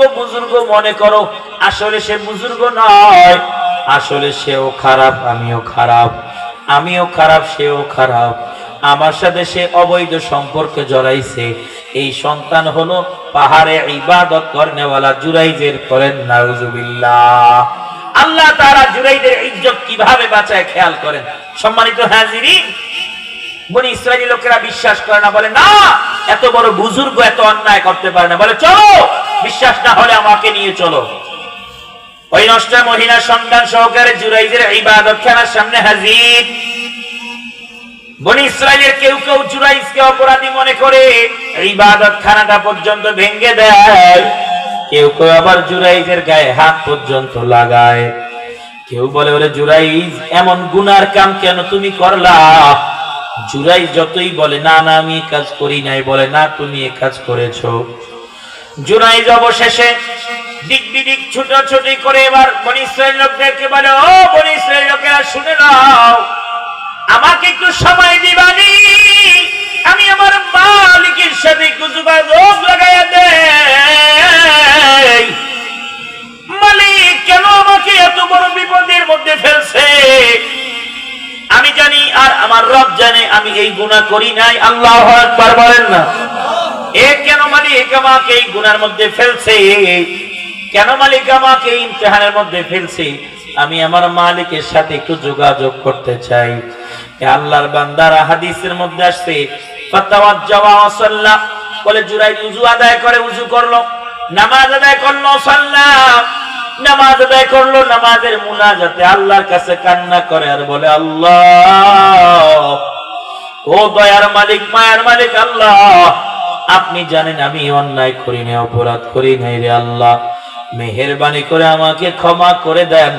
মনে করো, আসলে সে বুজুর্গ নয়, আসলে সেও খারাপ, আমিও খারাপ, সেও খারাপ। আমার সাথে সে অবৈধ সম্পর্কে জড়াইছে। এই সন্তান হলো পাহাড়ে ইবাদত করনেওয়ালা জুরাইজের। করেন নাউযুবিল্লাহ। আল্লাহ তাআলা জুরাইজের ইজ্জত কিভাবে বাঁচায় খেয়াল করেন। সম্মানিত হাজিরিন, বনি ইসরাইলের লোকেরা বিশ্বাস করে না, বলে না, এত বড় বুজুর্গ এত অন্যায় করতে পারে না। বলে চলো, বিশ্বাস না হলে আমাকে নিয়ে চলো। ওই নষ্টা মহিলা সন্তান সহকারে জুরাইজের ইবাদতখানার সামনে হাজির। বনি ইসরাইলের কেউ কেউ জুরাইজকে অপরাধী মনে করে ইবাদতখানাটা পর্যন্ত ভেঙে দেয়, কেউ কেউ আবার জুরাইজের গায়ে হাত পর্যন্ত লাগায়। কেউ বলে, ওরে জুরাইজ, এমন গুনার কাম কেন তুমি করলা? জুরাইজ যতই বলে, না না আমি এই কাজ করি নাই, বলে, না তুমি এই কাজ করেছো। জুরাইজ অবশেষে দিক বিদিক ছুটাছুটি করে এবার বনি ইসরাইল লোকদেরকে বলে, ও বনি ইসরাইল লোকেরা শুনে নাও, আমাকে একটু সময় দিবানি, আমি আমার মালিকের সাথে একটু যোগাযোগ লাগাইয়া দেই। মালিক কেন আমাকে এত বড় বিপদের মধ্যে ফেলছে? আমি জানি আর আমার রব জানে আমি এই গুনাহ করি নাই। আল্লাহু আকবার বলেন না। কেন মালিক আমাকে এই গুনার মধ্যে ফেলছে? কেন মালিক আমাকে এই ইমতিহানের মধ্যে ফেলছে? আমি আমার মালিকের সাথে একটু যোগাযোগ করতে চাই। আল্লাহর বান্দারা হাদিসের মধ্যে আসছে, ফাতাওয়াজ্জাওয়া ওয়া সাল্লা, বলে জুরাইজ ওযু আদায় করে, ওযু করলো, নামাজ আদায় করলো, সাল্লাম নামাজ আদায় করলো, নামাজের মুনাজাতে আল্লাহর কাছে কান্না করে আর বলে, আল্লাহ, ও দয়ার মালিক, মায়ার মালিক আল্লাহ, আপনি জানেন আমি অন্যায় করি না, অপরাধ করি নাই রে আল্লাহ, মেহেরবানি করে আমাকে ক্ষমা করে দেন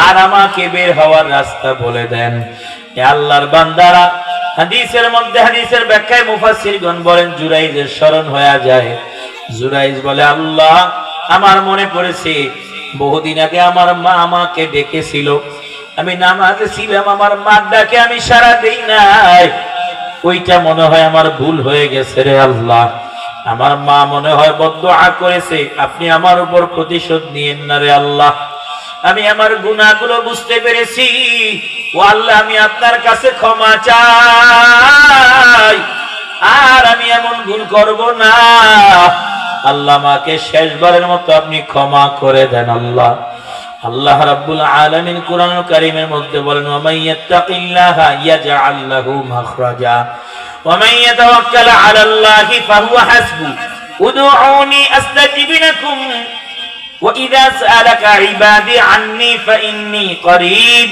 আর আমাকে বের হওয়ার রাস্তা বলে দেন। এ আল্লাহর বান্দারা, হাদিসের মধ্যে, হাদিসের ব্যাখ্যায় মুফাসসিরগণ বলেন জুরাইজের স্মরণ হয়ে যায়। জুরাইজ বলে, আল্লাহ আমার মনে পড়েছে বহুদিন আগে আমার মা আমাকে ডেকেছিল, আমি নামাজে ছিলাম, আমার মার ডাকে আমি সাড়া দেই নাই, ওইটা মনে হয় আমার ভুল হয়ে গেছে রে আল্লাহ, আমার মা মনে হয় বদদুআ করেছে, আপনি আমার উপর প্রতিশোধ নিয়েন না রে আল্লাহ, আমি আমার গুনাহগুলো বুঝতে পেরেছি, ও আল্লাহ আমি আপনার কাছে ক্ষমা চাই, আর আমি এমন ভুল করব না, আল্লাহ মাকে শেষবারের মতো আপনি ক্ষমা করে দেন আল্লাহ। আল্লাহ রাব্বুল আলামিন কুরআনুল কারীমের মধ্যে বলেন, ওয়া মান ইয়াত্তাকিল্লাহা ইয়াজআল লাহু মাখরাজা ওয়া মান ইয়াতাওয়াক্কাল আলাল্লাহি ফাহুয়া হাসবু উদউনি আস্তাজিব লাকুম ওয়া ইযা সাআলাকা ইবাদি আন্নী ফাইন্নী করিব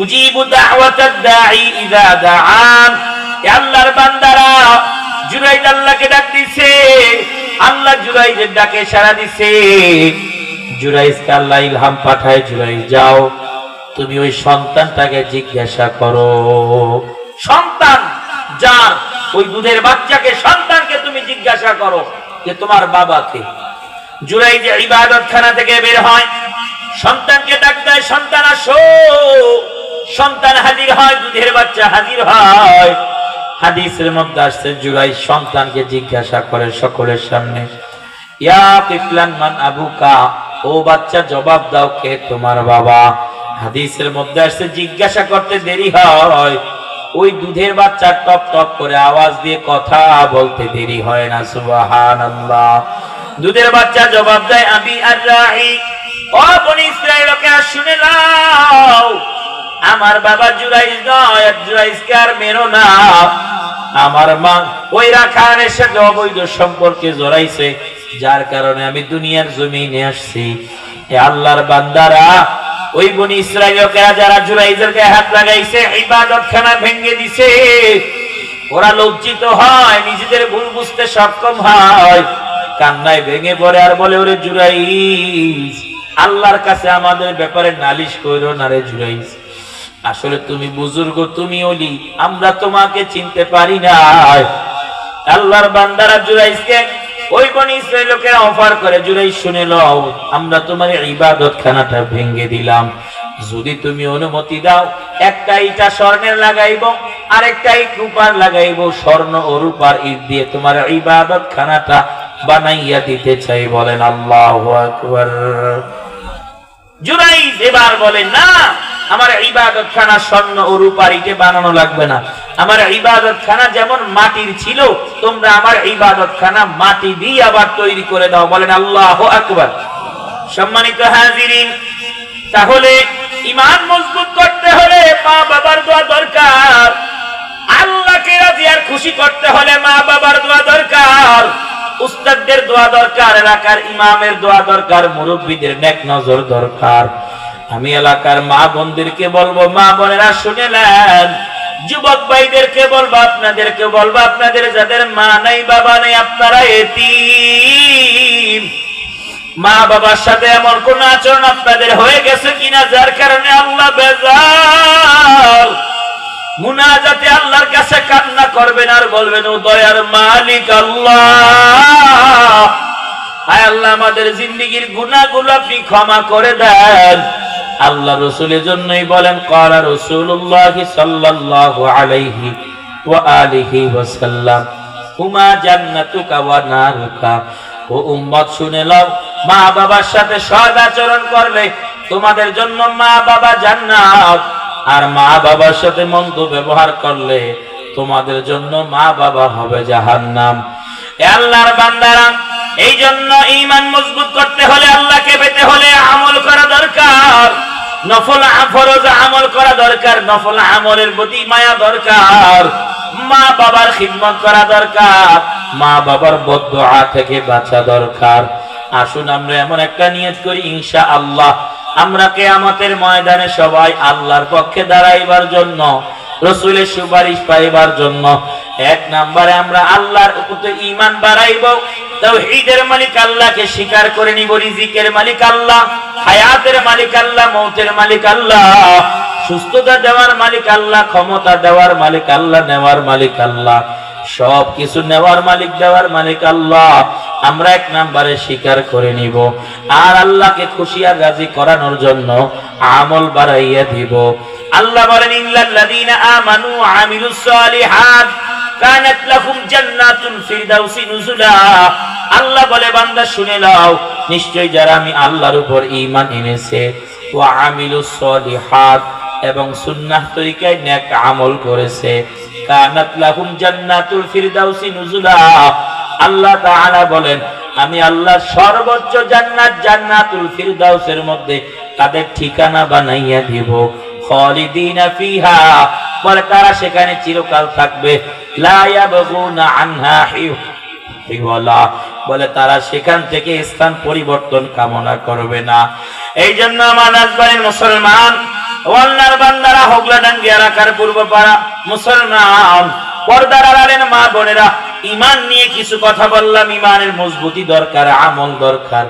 উজিবু দাওয়াতাদ দাঈ ইযা দাআন। হে আল্লাহর বান্দারা, জুরাইজ আল্লাহকে ডাক দিছে, আল্লাহ জুরাইজের ডাকে সাড়া দিছে। জুরাইজকে আল্লাহ ইলহাম পাঠায়, জুরাইজ যাও তুমি ওই সন্তানটাকে জিজ্ঞাসা করো, সন্তান যার ওই দুধের বাচ্চাকে, সন্তানকে তুমি জিজ্ঞাসা করো যে তোমার বাবাকে। জুরাইজ ইবাদতখানা থেকে বের হয়, সন্তানকে ডাক দেয়, সন্তান আসো, সন্তান হাজির হয়, দুধের বাচ্চা হাজির হয়। হাদিসের মধ্যে আসছে জুরাইজ সন্তানকে জিজ্ঞাসা করে সকলের সামনে, ইয়া তিফলান মান আবুকা, ও বাচ্চা জবাব দাও কে তোমার বাবা। হাদিসের মধ্যে আসছে জিজ্ঞাসা করতে দেরি হয়, ওই দুধের বাচ্চা টপ টপ করে আওয়াজ দিয়ে কথা বলতে দেরি হয় না। সুবহানাল্লাহ। দুধের বাচ্চা জবাব দেয়, আবি আর-রাহি, ও বনি ইসরাঈলকে শুনে নাও, আমার বাবা জুরাইজ নয়, জুরাইজকে আর মেরো না, আমার মা ওই রাখারের সাথে অবৈধ সম্পর্কে জড়াইছে, যার কারণে আমি দুনিয়ার জমিনে আসছি। এ আল্লাহর বান্দারা, ওই বনি ইসরাঈলরা যারা জুরাইজের গায়ে হাত লাগাইছে, ইবাদতখানা ভেঙে দিছে, ওরা লজ্জিত হয়, নিজেদের ভুল বুঝতে সক্ষম হয়, কান্নায় ভেঙে পড়ে আর বলে, ওরে জুরাইজ, আল্লাহর কাছে আমাদের ব্যাপারে নালিশ কইরো না রে জুরাইজ, আসলে তুমি বুজুর্গ, তুমি ওলি, আমরা তোমাকে চিনতে পারি না। আল্লাহর বান্দারা জুরাইজকে, ওই বনি ইসরাঈলকে অফার করে, জুরাইজ শুনে লও, আমরা তোমার ইবাদতখানাটা ভেঙে দিলাম, যদি তুমি অনুমতি দাও একটা ইটা স্বর্ণের লাগাইবো, আরেকটা ইট রূপার লাগাইবো, স্বর্ণ ও রূপার ইট দিয়ে তোমার ইবাদতখানাটা বানাইয়া দিতে চাই। বলেন আল্লাহু আকবার। জুরাইজ এবার বলে, না, আমার ইবাদতখানা স্বর্ণ ও রূপার ইটে বানানো লাগবে না, আমার ইবাদতখানা যেমন মাটির ছিল, তোমরা আমার ইবাদতখানা মাটি দিয়ে আবার তৈরি করে দাও। বলেন আল্লাহু আকবার। সম্মানিত হাজিরিন, তাহলে ঈমান মজবুত করতে হলে মা বাবার দোয়া দরকার, আল্লাহকে রাজি আর খুশি করতে হলে মা বাবার দোয়া দরকার, উস্তাদদের দোয়া দরকার, এলাকার ইমামের দোয়া দরকার, মুরব্বীদের নেক নজর দরকার। আমি এলাকার মা বোনদেরকে বলবো, মা বোনেরা শুনে নেন, যুবক ভাইদেরকে বলবো, আপনাদেরকে বলবো, আপনাদের যাদের মা নাই বাবা নেই, আপনারা এতিম, মা বাবার সাথে এমন কোন আচরণ আপনাদের হয়ে গেছে কিনা যার কারণে আল্লাহ বেজার, মুনাজাতে আল্লাহর কাছে কান্না করবেন আর বলবেন, ও দয়ার মালিক আল্লাহ, আয় আল্লাহ আমাদের জিন্দেগীর গুনাহগুলো আপনি ক্ষমা করে দেন। আল্লাহ রাসূলের জন্যই বলেন, ক্বালা রাসূলুল্লাহ সাল্লাল্লাহু আলাইহি ওয়া আলিহি ওয়াসাল্লাম, হুমা জান্নাতুকা ওয়া নারুকা। ও উম্মত শুনে নাও, মা বাবার সাথে সৎ আচরণ করলে তোমাদের জন্য মা বাবা জান্নাত, আর মা বাবার সাথে মন্দ ব্যবহার করলে তোমাদের জন্য মা বাবা হবে জাহান্নাম। এ আল্লাহর বান্দারা, এই জন্য ঈমান মজবুত করতে হলে, আল্লাহকে পেতে হলে আমল করা দরকার, নফল ফরজ আমল করা দরকার, নফল আমলের প্রতি মায়া দরকার, মা বাবার খিদমত করা দরকার, মা বাবার বদদুআ থেকে বাঁচা দরকার। আসুন আমরা এমন একটা নিয়ত করি, ইনশাআল্লাহ আমরা কিয়ামতের ময়দানে সবাই আল্লাহর পক্ষে দাঁড়াইবার জন্য রাসূলের সুপারিশ পাইবার জন্য। এক নম্বরে আমরা আল্লাহর উপরে ঈমান বাড়াইব, তাওহীদের মালিক আল্লাহকে স্বীকার করে নিব, রিজিকের মালিক আল্লাহ, হায়াতের মালিক আল্লাহ, মৌতের মালিক আল্লাহ, সুস্থতা দেওয়ার মালিক আল্লাহ, ক্ষমতা দেওয়ার মালিক আল্লাহ, নেওয়ার মালিক আল্লাহ, সব কিছু নেওয়ার মালিক, দেওয়ার মালিক আল্লাহ। আমরা এক নম্বরে স্বীকার করে নিব। আর আল্লাহকে খুশি আর রাজি করানোর জন্য আমল বাড়াইয়া দিব। আল্লাহ বলেন, ইল্লাল্লাযীনা আমানু ওয়া আমিলুস সালিহাত কানাত লাহুম জান্নাতুল ফিরদাউসি নুজুলা। আল্লাহ বলে, বান্দা শুনে নাও, নিশ্চয় যারা আমি আল্লাহর উপর ঈমান এনেছে, ওয়া আমিলুস সালিহাত এবং সুন্নাহ তরিকায় নেক আমল করেছে, কানাত লাহুম জান্নাতুল ফিরদাউসি নুজুলা। আল্লাহ তাআলা বলেন, আমি আল্লাহ সর্বোচ্চ জান্নাত, জান্নাতুল ফিরদাউসের মধ্যে তাদের ঠিকানা বানাইয়া দিব। খালিদিনা ফিহা, বলে তারা সেখানে চিরকাল থাকবে। লা ইয়াবগুনা আনহা হিওয়ালা, বলে তারা সেখান থেকে স্থান পরিবর্তন কামনা করবে না। এই জন্য আমার নাজবানের মুসলমান, আল্লাহর বান্দারা, হোগলাডাঙ্গি এলাকার পূর্বপাড়া মুসলমান, পর্দার আড়ালের মা বোনেরা, ঈমান নিয়ে কিছু কথা বললাম। ঈমানের মজবুতি দরকার, আমল দরকার,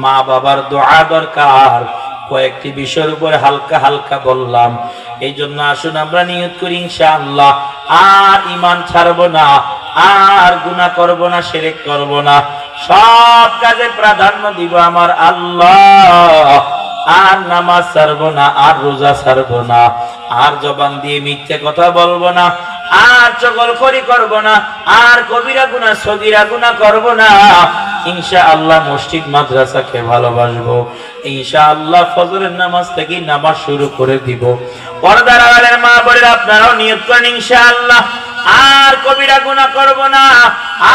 মা বাবার দোয়া দরকার, কয়েকটি বিষয়ের উপরে হালকা হালকা বললাম। এই জন্য আসুন আমরা নিয়ত করি, ইনশাআল্লাহ আর ঈমান ছাড়বো না, আর গুনাহ করব না, শিরক করব না, সব কাজে প্রাধান্য দিব আমার আল্লাহ। আর নামাজ ছাড়বো না, আর রোজা ছাড়বো না, আর জবান দিয়ে মিথ্যে কথা বলবো না, আর চগলখড়ি করব না, আর কবিরা গুনাহ সগীরা গুনাহ করব না। ইনশাআল্লাহ মসজিদ মাদ্রাসাকে ভালোবাসবো। ইনশাআল্লাহ ফজরের নামাজ থেকে নামাজ শুরু করে দিব। পর্দার আড়ালের মা বোনেরা, আপনারাও নিয়ত করেন, ইনশাআল্লাহ আর কবিরা গুনাহ করব না,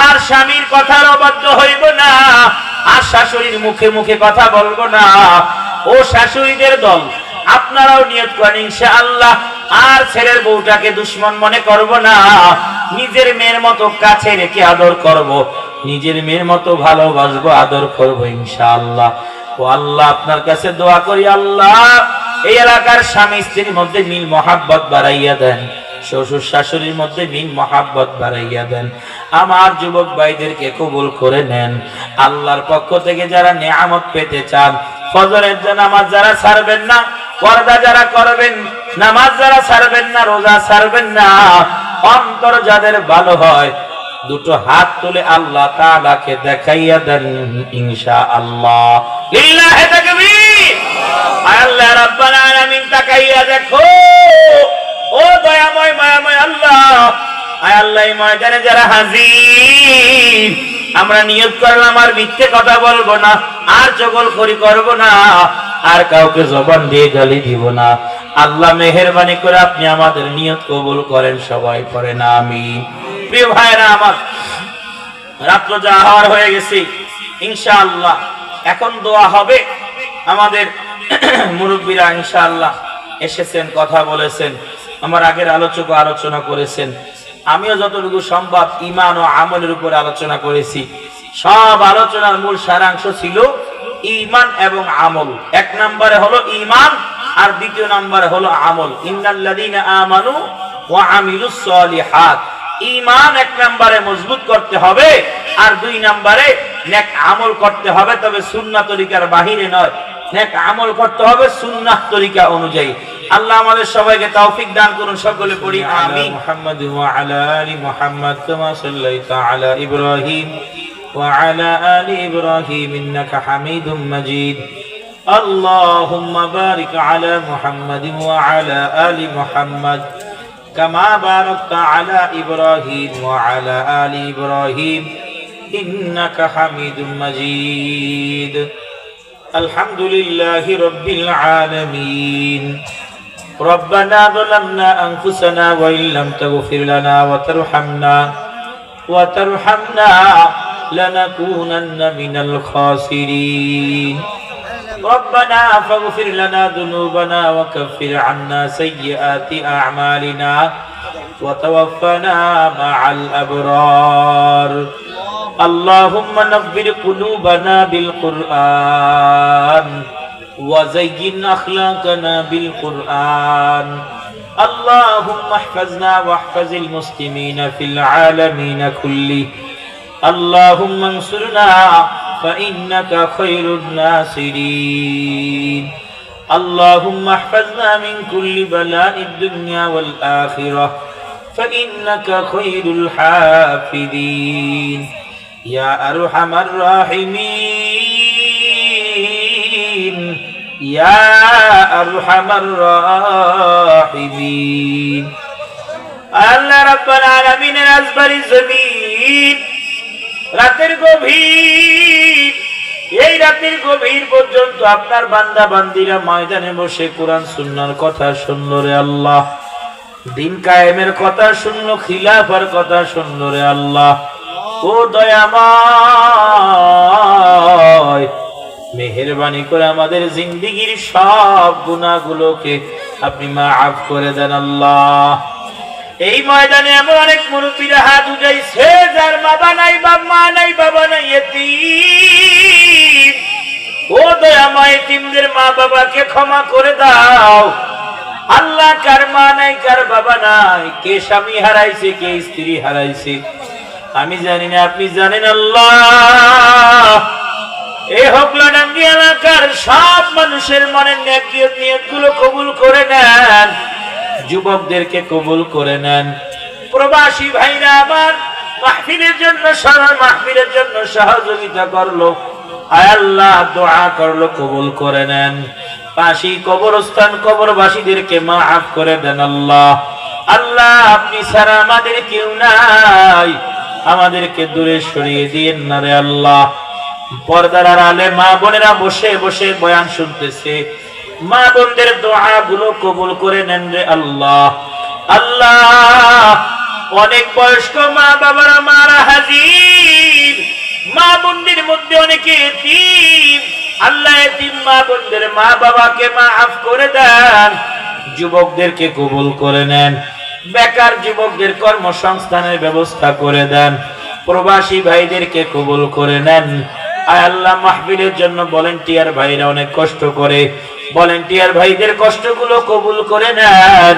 আর স্বামীর কথার অবাধ্য হইব না, আর শাশুড়ির মুখে মুখে কথা বলবো না। ও শাশুড়িদের দল, আপনারাও নিয়ত করেন, ইনশাআল্লাহ আর ছেলের বউটাকে দুশমন মনে করব না, নিজের মেয়ের মতো কাছে রেখে আদর করব, নিজের মেয়ের মতো ভালোবাসবো, আদর করব ইনশাআল্লাহ। ও আল্লাহ, আপনার কাছে দোয়া করি, আল্লাহ এই এলাকার স্বামী স্ত্রীর মধ্যে মিল মহাব্বত বাড়াইয়া দেন, শ্বশুর শাশুড়ির মধ্যে মিল মহাব্বত বাড়াইয়া দেন। আমার যুবক ভাইদেরকে কবুল করে নেন। আল্লাহর পক্ষ থেকে যারা নিয়ামত পেতে চান, ফজরের নামাজ যারা ছাড়বেন না, পর্দা যারা করবেন, নামাজ যারা ছাড়বেন না, রোজা ছাড়বেন না, অন্তর যাদের ভালো হয়, দুটো হাত তুলে আল্লাহ তাআলাকে দেখাইয়া দেন ইনশাআল্লাহ। লিল্লাহি তাকবীর। আল্লাহ রাব্বাল আলামিন তাকাইয়া দেখো, ও দয়াময় মায়াময় আল্লাহ, আয় আল্লাহ এই ময়দানে যারা হাজির, আমরা নিয়ত করলাম আর মিথ্যে কথা বলবো না, আর চগলখড়ি করব না, আর কাউকে জবান দিয়ে গালি দিব না। আল্লাহ মেহেরবানি করে আপনি আমাদের নিয়ত কবুল করেন, সবাই পড়েন আমিন। প্রিয় ভাইরা আমার, রাত্র জাহার হয়ে গেছে, ইনশাআল্লাহ এখন দোয়া হবে। আমাদের মুরব্বীরা ইনশাআল্লাহ এসেছেন, কথা বলেছেন, আমার আগের আলোচক আলোচনা করেছেন, আমিও যতটুকু সম্ভব ঈমান ও আমলের উপর আলোচনা করেছি। সব আলোচনার মূল সারাংশ ছিল ঈমান এবং আমল। এক নম্বরে হলো ঈমান, আর দ্বিতীয় নম্বরে হলো আমল। ইন্নাল্লাযীনা আমানু ওয়া আমিলুস সালিহাত, ঈমান এক নম্বরে মজবুত করতে হবে, আর দুই নম্বরে নেক আমল করতে হবে, তবে সুন্নাহ তরিকার বাহিরে নয়। নেক আমল করতে হবে সুন্নাহ তরিকা অনুযায়ী। আল্লাহ আমাদের সবাইকে তৌফিক দান করুন, সকলে পড়ি আমিন। মুহাম্মাদ ওয়া আলা আলি মুহাম্মাদ কামা সাল্লাইতা আলা ইব্রাহিম ওয়া আলা আলি ইব্রাহিম ইন্নাকা হামিদুম মাজিদ। আল্লাহুম্মা বারিক আলা মুহাম্মাদ ওয়া আলা আলি মুহাম্মাদ কামা বারাকতা আলা ইব্রাহিম ওয়া আলা আলি ইব্রাহিম ইন্নাকা হামিদুম মাজিদ। আলহামদুলিল্লাহি রাব্বিল আলামিন। ربنا ظلمنا أنفسنا وإن لم تغفر لنا وترحمنا لنكونن من الخاسرين. ربنا فاغفر لنا ذنوبنا وكفر عنا سيئات أعمالنا وتوفنا مع الأبرار. اللهم نبّر قلوبنا بالقرآن وزين أخلاقنا بالقرآن. اللهم احفظنا واحفظ المسلمين في العالمين كله اللهم انصرنا فإنك خير الناصرين اللهم احفظنا من كل بلاء الدنيا والآخرة فإنك خير الحافظين يا أرحم الراحمين يا أرحم الراحمين الله رب العالمين أزبر الزمين রাতের গভীর এই রাতের গভীর পর্যন্ত আপনার বান্দা বান্দিরা ময়দানে বসে কোরআন সুন্নাহর কথা শুনলো রে আল্লাহ দিন কায়েমের কথা শুনলো খিলাফার কথা শুনলো রে আল্লাহ ও দয়াময় মেহেরবানি করে আমাদের জিন্দেগীর সব গুনাহগুলোকে আপনি মাফ করে দেন আল্লাহ এই ময়দানে এমন অনেক মুরব্বীরা হাত উঠাইছে যার বাবা নাই মা নাই বাবা নাই এতিম ও দয়াময় এতিমদের মা বাবাকে ক্ষমা করে দাও আল্লাহ কার মা নাই কার বাবা নাই কে স্বামী হারাইছে কে স্ত্রী হারাইছে আমি জানি না আপনি জানেন আল্লাহ এই হকলাডাঙ্গি এলাকার সব মানুষের মনের নিয়তগুলো কবুল করে নেন যুবকদেরকে কবুল করে নেন প্রবাসী ভাইরা আমার মাহফিলের জন্য সহযোগিতা করলো আয় আল্লাহ দোয়া করলো কবুল করে নেন পাশি কবরস্থান কবরবাসীদেরকে মাফ করে দেন আল্লাহ আল্লাহ আপনি ছাড়া আমাদের কেউ নাই আমাদেরকে দূরে সরিয়ে দিয়েন না রে আল্লাহ পর্দার আড়ালে মা বোনেরা বসে বসে বয়ান শুনতেছে মা বোনদের দোয়া গুলো কবুল করে নেন রে আল্লাহ আল্লাহ অনেক বয়স্ক মা বাবারা মারা হাজির মা বোনদের মধ্যে অনেকে এতিম আল্লাহ এতিম মা বোনদের মা বাবাকে মাফ করে দেন যুবকদেরকে কবুল করে নেন বেকার যুবকদের কর্মসংস্থানের ব্যবস্থা করে দেন প্রবাসী ভাইদেরকে কবুল করে নেন আয় আল্লাহ মাহফিলের জন্য ভলান্টিয়ার ভাইরা অনেক কষ্ট করে ভলান্টিয়ার ভাইদের কষ্টগুলো কবুল করে নেন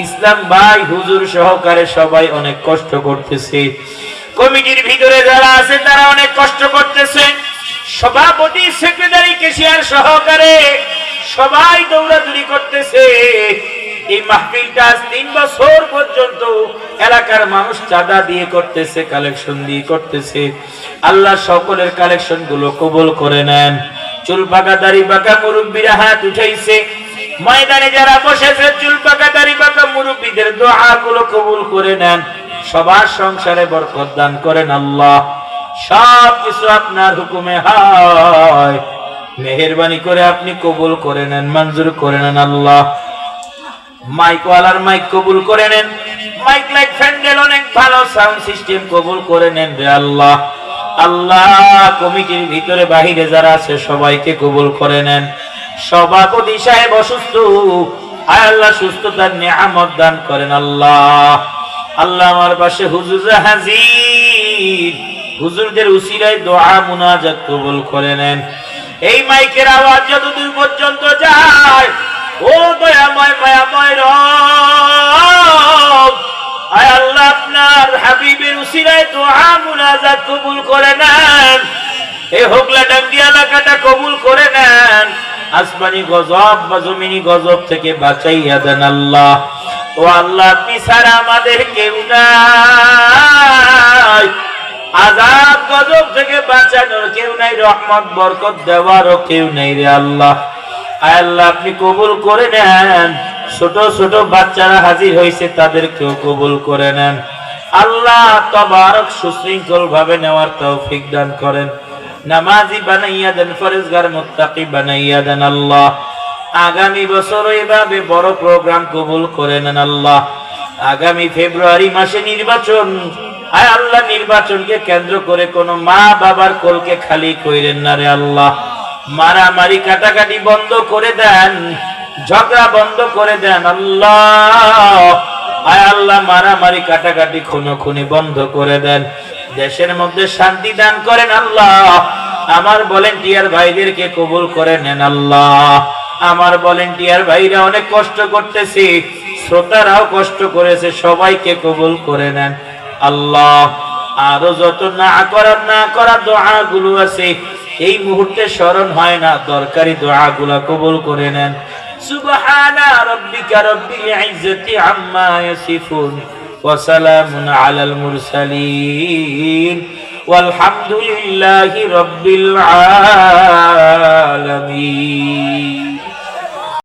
ইসলাম ভাই হুজুর সহকারে সবাই অনেক কষ্ট করতেছে কমিটির ভিতরে যারা আছে তারা অনেক কষ্ট করতেছে সভাপতি সেক্রেটারি ক্যাশিয়ার সহকারে সবাই দৌড়াদৌড়ি করতেছে এই মাহফিলটা 3 বছর পর্যন্ত এলাকার মানুষ চাঁদা দিয়ে করতেছে কালেকশন দিয়ে করতেছে আল্লাহ সকলের কালেকশন গুলো কবুল করে নেন চুল পাকা দাড়ি পাকা মুরব্বীরা হাত উঠাইছে ময়দানে যারা বসেছে চুল পাকা দাড়ি পাকা মুরব্বীদের দোয়া গুলো কবুল করে নেন সবার সংসারে বরকত দান করেন আল্লাহ সব কিছু আপনার হুকুমে হয় মেহেরবানি করে আপনি কবুল করে নেন মঞ্জুর করে নেন আল্লাহ মাইক ওয়ালার মাইক কবুল করে নেন মাইক লাইট ফ্যান্ডেল অনেক ভালো সাউন্ড সিস্টেম কবুল করে নেন রে আল্লাহ আল্লাহ কমিটির ভিতরে বাহিরে যারা আছে সবাইকে কবুল করে নেন সভাপতি সাহেব অসুস্থ আয় আল্লাহ সুস্থতার নিয়ামত দান করেন আল্লাহ আল্লাহ আমার পাশে হুজুররা হাজির হুজুরদের উসিলায় দোয়া মুনাজাত কবুল করে নেন এই মাইকের আওয়াজ যতদূর পর্যন্ত যায় ও দয়াময় মায়াময় রব আয় আল্লাহ আপনার হাবিবের উসিলায় দোয়া মুনাজাত কবুল করে নেন এই হকলাডাঙ্গি এলাকাটা কবুল করে নেন আসমানি গজব বা জমিনি গজব থেকে বাঁচাইয়া দেন আল্লাহ ও আল্লাহ আপনি ছাড়া আমাদের কেউ নাই আযাব গজব থেকে বাঁচানোর কেউ নাই রহমত বরকত দেওয়ারও কেউ নাই রে আল্লাহ আয় আল্লাহ আপনি কবুল করে নেন ছোট ছোট বাচ্চারা হাজির হয়েছে তাদেরকেও কবুল করে নেন আল্লাহ তবারক সুশৃঙ্খল ভাবে নেওয়ার তৌফিক দান করেন নামাজি বানাইয়া দেন ফরজগার মুত্তাকি বানাইয়া দেন আল্লাহ আগামী বছর এভাবে বড় প্রোগ্রাম কবুল করে নেন আল্লাহ আগামী ফেব্রুয়ারি মাসে নির্বাচন আয় আল্লাহ নির্বাচনকে কেন্দ্র করে কোন মা বাবার কোলকে খালি কইরেন না রে আল্লাহ মারামারি কাটাকাটি বন্ধ করে দেন ঝগড়া বন্ধ করে দেন আল্লাহ আয় আল্লাহ মারামারি কাটাকাটি খুনোখুনি বন্ধ করে দেন দেশের মধ্যে শান্তি দান করেন আল্লাহ আমার ভলান্টিয়ার ভাইদেরকে কবুল করে নেন আল্লাহ আমার ভলান্টিয়ার ভাইরা অনেক কষ্ট করতেছে শ্রোতারাও কষ্ট করেছে, সবাইকে কবুল করে নেন আল্লাহ। আরো যত না করা দোয়াগুলো আছে এই মুহূর্তে স্মরণ হয় না, দরকারি দোয়াগুলো কবুল করে নেন। সুবহানা রাব্বিকা রাব্বিল ইজ্জাতি আম্মা ইয়াসিফুন ওয়া সালামুন আলাল মুরসালিন ওয়ালহামদুলিল্লাহি রাব্বিল আলামিন।